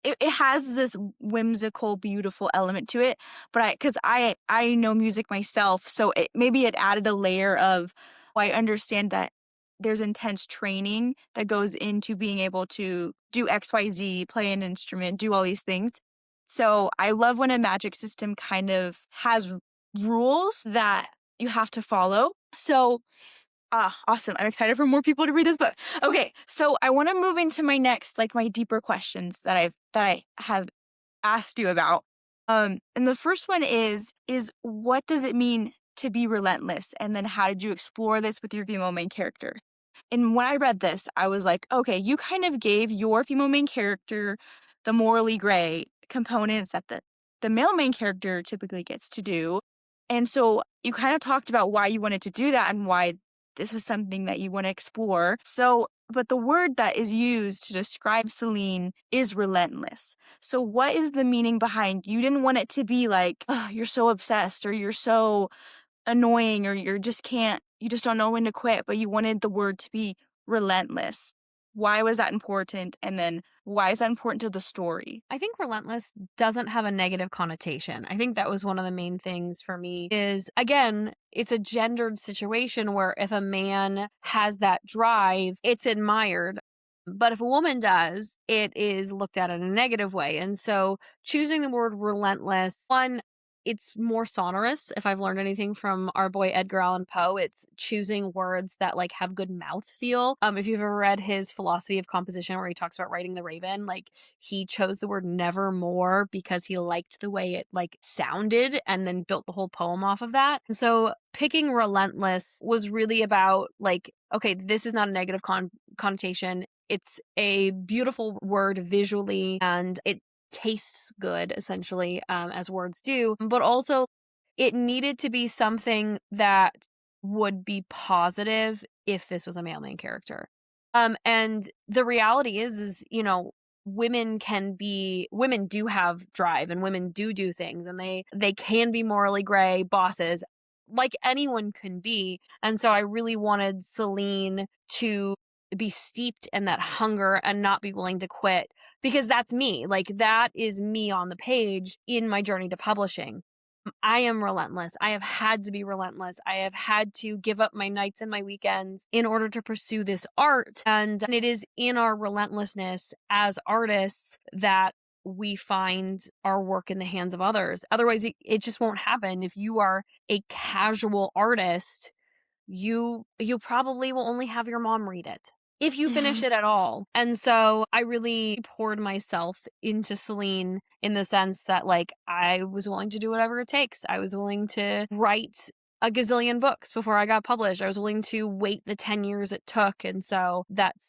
it has this whimsical, beautiful element to it, but because I know music myself, so maybe it added a layer of, well, I understand that there's intense training that goes into being able to do XYZ, play an instrument, do all these things. So I love when a magic system kind of has rules that you have to follow. So awesome. I'm excited for more people to read this book. Okay, so I want to move into my next, like my deeper questions that I have asked you about. And the first one is what does it mean to be relentless? And then how did you explore this with your female main character? And when I read this, I was like, okay, you kind of gave your female main character the morally gray components that the male main character typically gets to do. And so you kind of talked about why you wanted to do that and why this was something that you want to explore. So, but the word that is used to describe Celine is relentless. So, what is the meaning behind you didn't want it to be like, oh, you're so obsessed or you're so annoying or you just don't know when to quit, but you wanted the word to be relentless. Why was that important? And then why is that important to the story? I think relentless doesn't have a negative connotation. I think that was one of the main things for me is, again, it's a gendered situation where if a man has that drive, it's admired. But if a woman does, it is looked at in a negative way. And so choosing the word relentless, one, it's more sonorous. If I've learned anything from our boy Edgar Allan Poe, it's choosing words that like have good mouth feel. If you've ever read his philosophy of composition where he talks about writing the Raven, like he chose the word nevermore because he liked the way it like sounded and then built the whole poem off of that. So picking relentless was really about like, okay, this is not a negative connotation. It's a beautiful word visually and it tastes good, essentially, as words do. But also, it needed to be something that would be positive if this was a male main character. And the reality is, women do have drive and women do things and they can be morally gray bosses like anyone can be. And so I really wanted Celine to be steeped in that hunger and not be willing to quit because that's me. Like that is me on the page in my journey to publishing. I am relentless. I have had to be relentless. I have had to give up my nights and my weekends in order to pursue this art. And it is in our relentlessness as artists that we find our work in the hands of others. Otherwise, it just won't happen. If you are a casual artist, you probably will only have your mom read it if you finish it at all. And so I really poured myself into Celine in the sense that like I was willing to do whatever it takes. I was willing to write a gazillion books before I got published. I was willing to wait the 10 years it took. And so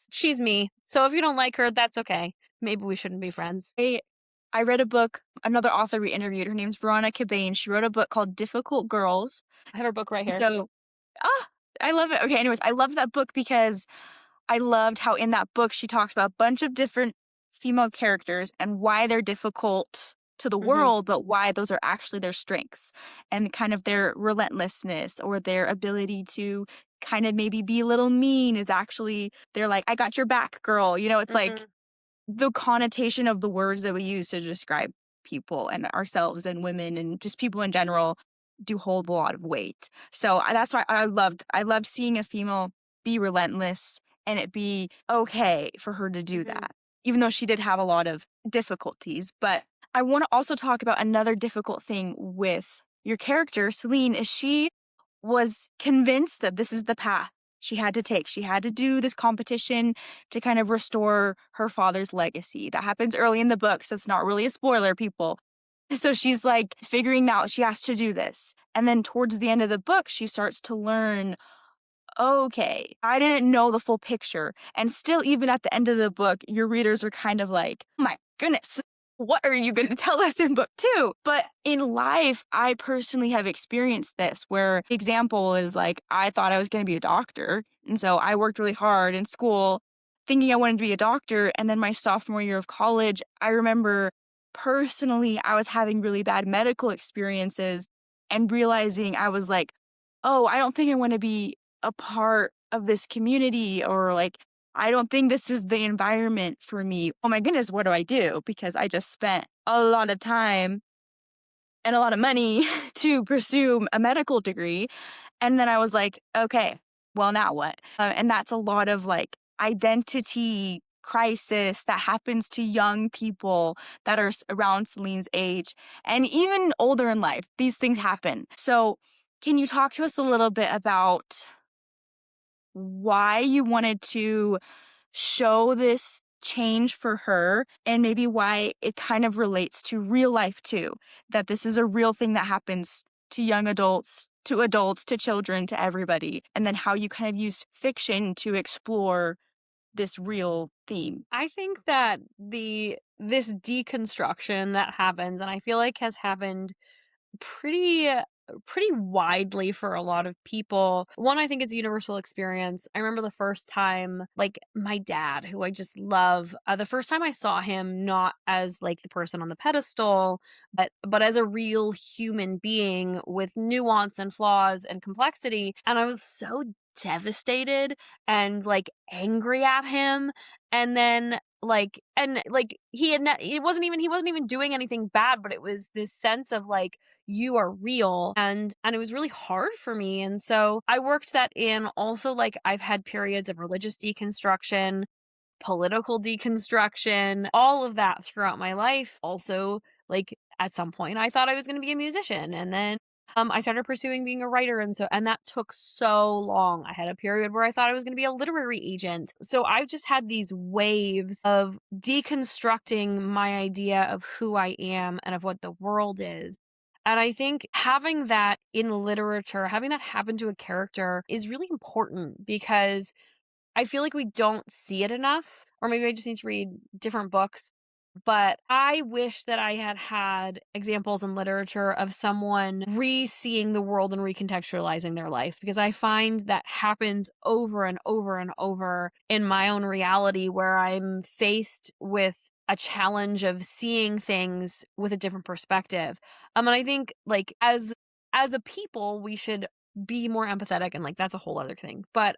she's me. So if you don't like her, that's okay. Maybe we shouldn't be friends. I read a book, another author we interviewed, her name's Veronica Bain. She wrote a book called Difficult Girls. I have her book right here. So, I love it. Okay, anyways, I love that book because I loved how in that book she talks about a bunch of different female characters and why they're difficult to the world, but why those are actually their strengths and kind of their relentlessness or their ability to kind of maybe be a little mean is actually, they're like, I got your back, girl. It's like the connotation of the words that we use to describe people and ourselves and women and just people in general do hold a lot of weight. So that's why I loved seeing a female be relentless and it be okay for her to do that, even though she did have a lot of difficulties. But I want to also talk about another difficult thing with your character, Celine, is she was convinced that this is the path she had to take. She had to do this competition to kind of restore her father's legacy. That happens early in the book, so it's not really a spoiler, people. So she's like figuring out she has to do this. And then towards the end of the book, she starts to learn, okay, I didn't know the full picture. And still, even at the end of the book, your readers are kind of like, oh my goodness, what are you going to tell us in book two? But in life, I personally have experienced this where example is like, I thought I was going to be a doctor. And so I worked really hard in school thinking I wanted to be a doctor. And then my sophomore year of college, I remember personally, I was having really bad medical experiences and realizing I was like, oh, I don't think I want to be a part of this community, or like, I don't think this is the environment for me. Oh my goodness, what do I do? Because I just spent a lot of time and a lot of money to pursue a medical degree. And then I was like, okay, well, now what? And that's a lot of like identity crisis that happens to young people that are around Celine's age and even older in life. These things happen. So, can you talk to us a little bit about why you wanted to show this change for her and maybe why it kind of relates to real life too, that this is a real thing that happens to young adults, to children, to everybody, and then how you kind of used fiction to explore this real theme. I think that this deconstruction that happens, and I feel like has happened pretty pretty widely for a lot of people. One, I think it's a universal experience. I remember the first time, like my dad, who I just love, the first time I saw him not as like the person on the pedestal, but as a real human being with nuance and flaws and complexity, and I was so devastated and like angry at him. And then he wasn't even doing anything bad, but it was this sense of like, you are real, and it was really hard for me. And so I worked that in. Also, like, I've had periods of religious deconstruction, political deconstruction, all of that throughout my life. Also, like, at some point I thought I was going to be a musician, and then I started pursuing being a writer, and that took so long. I had a period where I thought I was going to be a literary agent. So I've just had these waves of deconstructing my idea of who I am and of what the world is. And I think having that in literature, having that happen to a character is really important because I feel like we don't see it enough, or maybe I just need to read different books. But I wish that I had had examples in literature of someone re-seeing the world and recontextualizing their life, because I find that happens over and over and over in my own reality where I'm faced with a challenge of seeing things with a different perspective. And I think like as a people, we should be more empathetic, and like that's a whole other thing. But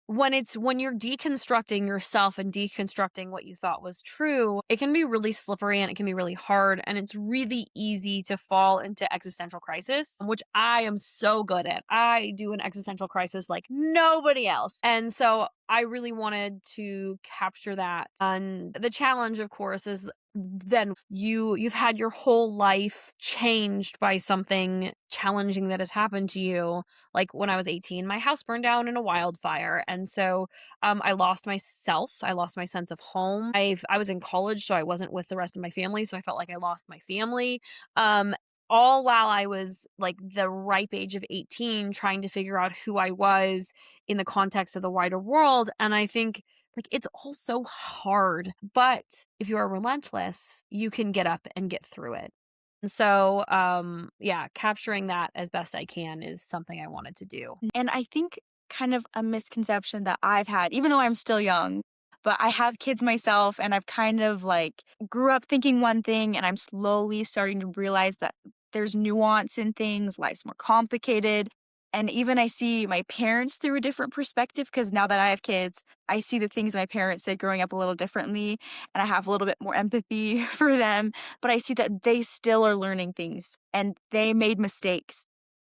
when you're deconstructing yourself and deconstructing what you thought was true, it can be really slippery and it can be really hard, and it's really easy to fall into existential crisis, which I am so good at. I do an existential crisis like nobody else. And so I really wanted to capture that. And the challenge, of course, is then you've had your whole life changed by something challenging that has happened to you. Like when I was 18, my house burned down in a wildfire. And so I lost myself. I lost my sense of home. I was in college, so I wasn't with the rest of my family. So I felt like I lost my family. Um, all while I was like the ripe age of 18, trying to figure out who I was in the context of the wider world. And I think like it's all so hard. But if you are relentless, you can get up and get through it. And so, yeah, capturing that as best I can is something I wanted to do. And I think kind of a misconception that I've had, even though I'm still young, but I have kids myself and I've kind of like grew up thinking one thing and I'm slowly starting to realize that there's nuance in things, life's more complicated. And even I see my parents through a different perspective because now that I have kids, I see the things my parents did growing up a little differently and I have a little bit more empathy for them. But I see that they still are learning things and they made mistakes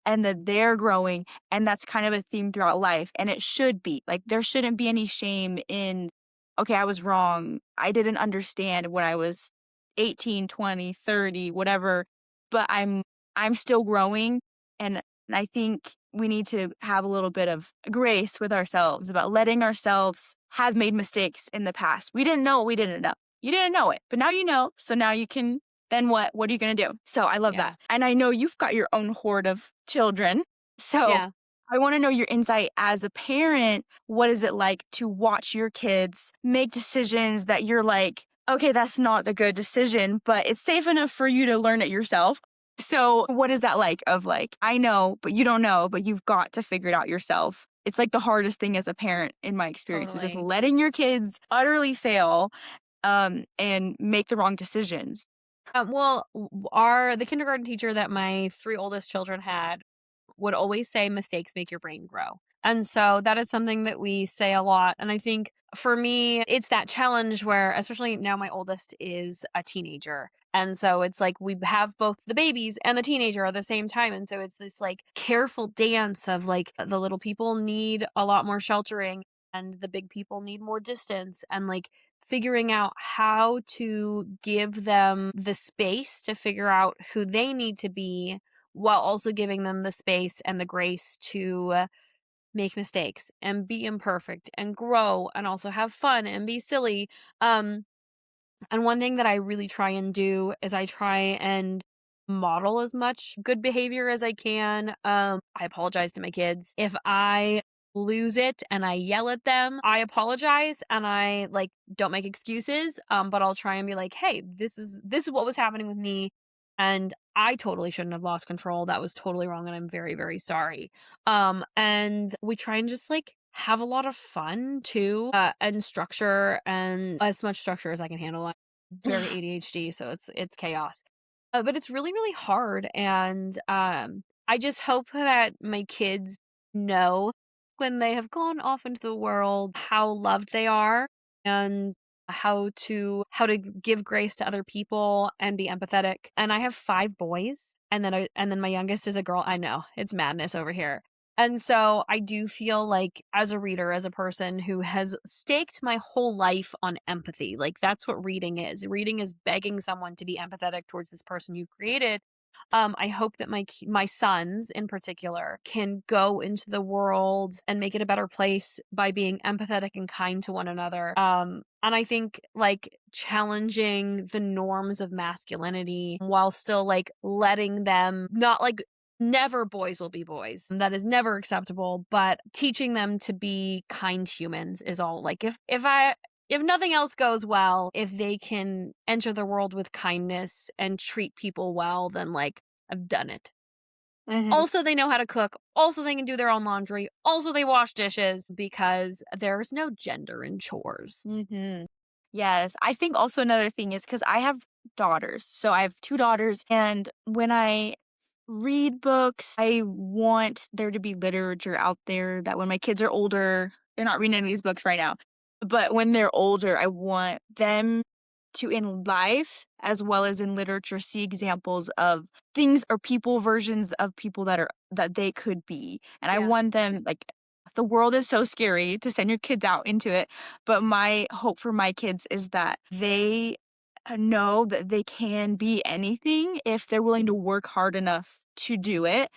and that they're growing. And that's kind of a theme throughout life. And it should be like, there shouldn't be any shame in, okay, I was wrong. I didn't understand when I was 18, 20, 30, whatever, but I'm still growing. And I think we need to have a little bit of grace with ourselves about letting ourselves have made mistakes in the past. We didn't know what we didn't know. You didn't know it, but now you know. So now you can, then what? What are you going to do? So I love Yeah. that. And I know you've got your own horde of children. So Yeah. I want to know your insight as a parent. What is it like to watch your kids make decisions that you're like, okay, that's not the good decision, but it's safe enough for you to learn it yourself. So what is that like of like, I know, but you don't know, but you've got to figure it out yourself. It's like the hardest thing as a parent in my experience is just Totally. letting your kids utterly fail and make the wrong decisions. Well, our the kindergarten teacher that my 3 oldest children had would always say mistakes make your brain grow. And so that is something that we say a lot. And I think for me, it's that challenge where, especially now, my oldest is a teenager. And so it's like we have both the babies and the teenager at the same time. And so it's this like careful dance of like the little people need a lot more sheltering and the big people need more distance. And like figuring out how to give them the space to figure out who they need to be while also giving them the space and the grace to make mistakes and be imperfect and grow and also have fun and be silly. Um, and one thing that I really try and do is I try and model as much good behavior as I can. I apologize to my kids. If I lose it and I yell at them, I apologize and I like don't make excuses. But I'll try and be like, "Hey, this is what was happening with me and I totally shouldn't have lost control. That was totally wrong and I'm very, very sorry." And we try and just like have a lot of fun too, and structure and as much structure as I can handle. I'm very ADHD, so it's chaos. But it's really, really hard, and I just hope that my kids know when they have gone off into the world how loved they are and how to give grace to other people and be empathetic. And I have 5 boys, and then my youngest is a girl. I know, it's madness over here. And so I do feel like as a reader, as a person who has staked my whole life on empathy, like that's what reading is. Reading is begging someone to be empathetic towards this person you've created. I hope that my sons in particular can go into the world and make it a better place by being empathetic and kind to one another. And I think like challenging the norms of masculinity while still like letting them not like never boys will be boys. That is never acceptable, but teaching them to be kind humans is all. Like if nothing else goes well, if they can enter the world with kindness and treat people well, then like I've done it. Mhm. Also, they know how to cook. Also, they can do their own laundry. Also, they wash dishes because there's no gender in chores. Mhm. Yes, I think also another thing is because I have daughters. So I have 2 daughters, and when I read books, I want there to be literature out there that when my kids are older, they're not reading any of these books right now, but when they're older, I want them to, in life as well as in literature, see examples of things or people versions of people that they could be, and I Yeah. want them like the world is so scary to send your kids out into it, but my hope for my kids is that they know that they can be anything if they're willing to work hard enough to do it.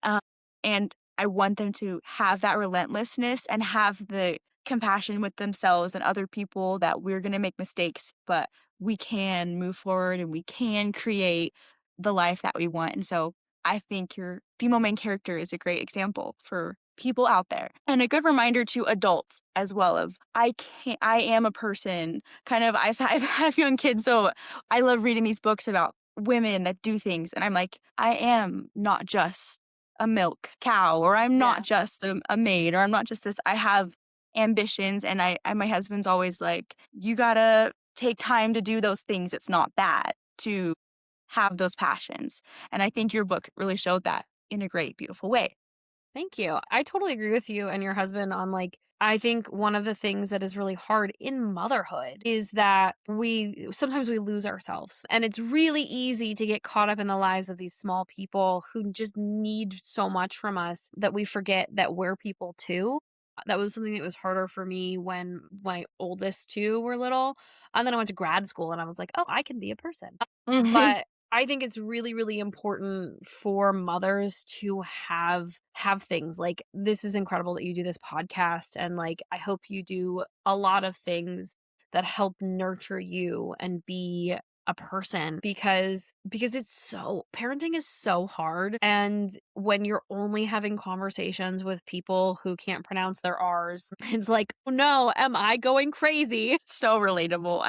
Um, and I want them to have that relentlessness and have the compassion with themselves and other people that we're going to make mistakes, but we can move forward and we can create the life that we want. And so I think your female main character is a great example for people out there and a good reminder to adults as well of I am a person kind of I've have young kids, so I love reading these books about women that do things and I'm like I am not just a milk cow or I'm not Yeah. just a maid or I'm not just this. I have ambitions and my husband's always like you got to take time to do those things. It's not bad to have those passions. And I think your book really showed that in a great beautiful way. Thank you. I totally agree with you and your husband on like I think one of the things that is really hard in motherhood is that we sometimes we lose ourselves. And it's really easy to get caught up in the lives of these small people who just need so much from us that we forget that we're people too. That was something that was harder for me when my oldest two were little. And then I went to grad school and I was like, "Oh, I can be a person." Mhm. But I think it's really, really important for mothers to have things like this is incredible that you do this podcast and like I hope you do a lot of things that help nurture you and be a person because it's so parenting is so hard and when you're only having conversations with people who can't pronounce their R's it's like oh no am I going crazy. So relatable.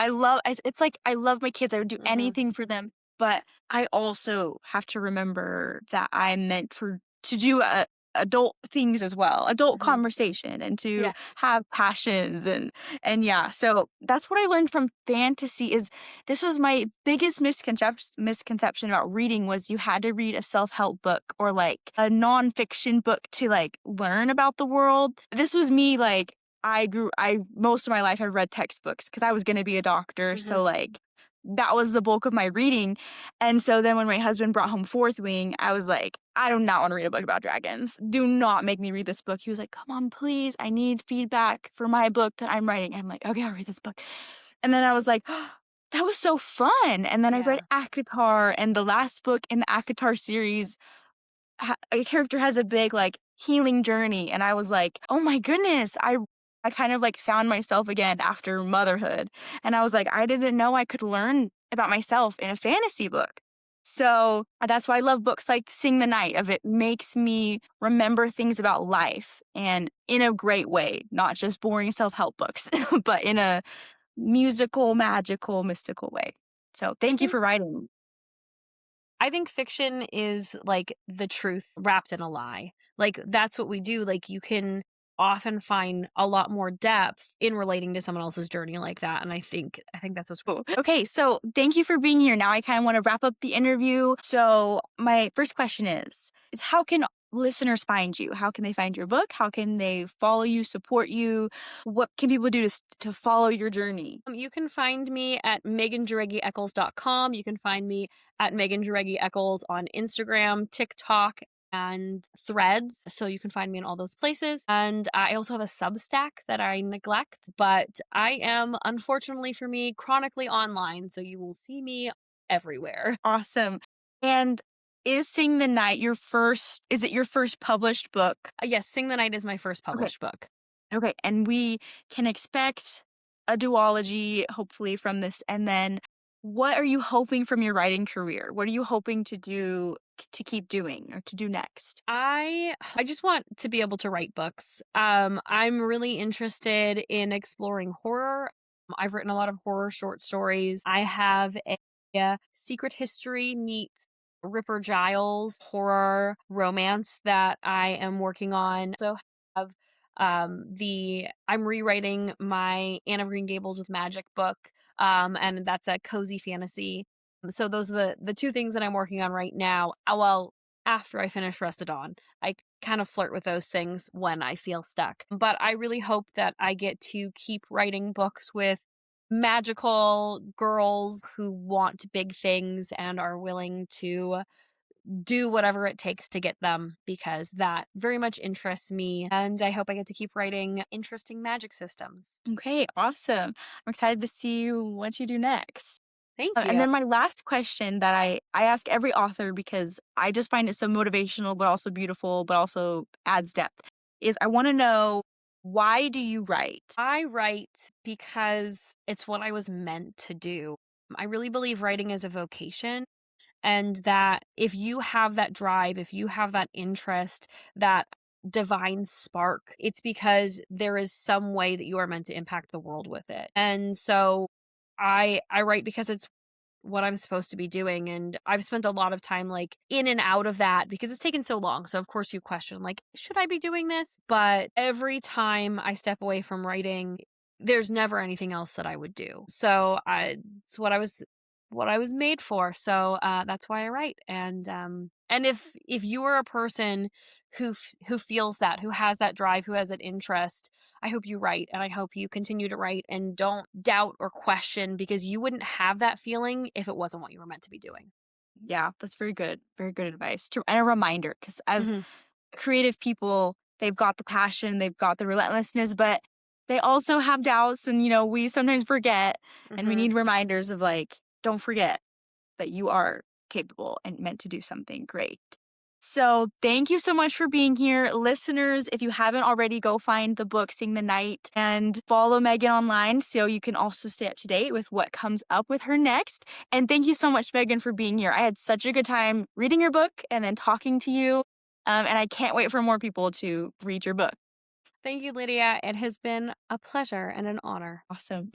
It's like I love my kids. I would do Mhm. anything for them, but I also have to remember that I'm meant for to do adult things as well, adult Mhm. conversation and to Yes. have passions and yeah. So that's what I learned from fantasy is this was my biggest misconception about reading was you had to read a self-help book or like a nonfiction book to like learn about the world. This was me like I most of my life I've read textbooks because I was gonna be a doctor, so, Mhm. like, that was the bulk of my reading, and so then when my husband brought home Fourth Wing, I was like, "I do not wanna read a book about dragons. Do not make me read this book." He was like, "Come on, please. I need feedback for my book that I'm writing." I'm like, "Okay, I'll read this book." And then I was like, "That was so fun." And then I read Yeah. ACOTAR, and the last book in the ACOTAR series a character has a big like healing journey and I was like, "Oh my goodness, I kind of like found myself again after motherhood." And I was like, "I didn't know I could learn about myself in a fantasy book." So, that's why I love books like Sing the Night of it makes me remember things about life and in a great way, not just boring self-help books, but in a musical, magical, mystical way. So, I thank you think for writing. I think fiction is like the truth wrapped in a lie. Like that's what we do. Like you can often find a lot more depth in relating to someone else's journey like that. And I think that's what's Cool. Okay, so thank you for being here. Now I kind of want to wrap up the interview. So my first question is how can listeners find you? How can they find your book? How can they follow you, support you? What can people do to follow your journey? You can find me at meganjaureguieeccles.com. You can find me at Megan Jauregui Eccles on Instagram, TikTok, and Threads. So you can find me in all those places. And I also have a Substack that I neglect, but I am, unfortunately for me, chronically online. So you will see me everywhere. Awesome. And is Sing the Night is it your first published book? Yes, Sing the Night is my first Okay. published book. Okay. And we can expect a duology, hopefully, from this. And then what are you hoping from your writing career? What are you hoping to do to keep doing or to do next? I just want to be able to write books. I'm really interested in exploring horror. I've written a lot of horror short stories. I have a secret history meets Ripper Giles horror romance that I am working on. So have the I'm rewriting my Anne of Green Gables with Magic book. And that's a cozy fantasy. So those are the two things that I'm working on right now. Well, after I finish Rest of Dawn. I kind of flirt with those things when I feel stuck. But I really hope that I get to keep writing books with magical girls who want big things and are willing to do whatever it takes to get them because that very much interests me. And I hope I get to keep writing interesting magic systems. Okay, awesome. I'm excited to see what you do next. Thank And you. then my last question that I ask every author because I just find it so motivational, but also beautiful, but also adds depth, is I want to know why do you write? I write because it's what I was meant to do. I really believe writing is a vocation. And that if you have that drive, if you have that interest, that divine spark, it's because there is some way that you are meant to impact the world with it. And so I write because it's what I'm supposed to be doing. And I've spent a lot of time like in and out of that because it's taken so long. So of course you question like, should I be doing this? But every time I step away from writing, there's never anything else that I would do. So it's what I was made for. So that's why I write. And if you are a person who feels that, who has that drive, who has that interest, I hope you write and I hope you continue to write and don't doubt or question because you wouldn't have that feeling if it wasn't what you were meant to be doing. Yeah, that's very good. Very good advice. And a reminder, because as Mhm. creative people, they've got the passion, they've got the relentlessness, but they also have doubts. And, we sometimes forget, and we Mhm. need reminders of like, don't forget that you are capable and meant to do something great. So thank you so much for being here. Listeners, if you haven't already, go find the book Sing the Night and follow Megan online so you can also stay up to date with what comes up with her next. And thank you so much, Megan, for being here. I had such a good time reading your book and then talking to you. And I can't wait for more people to read your book. Thank you, Lydia. It has been a pleasure and an honor. Awesome.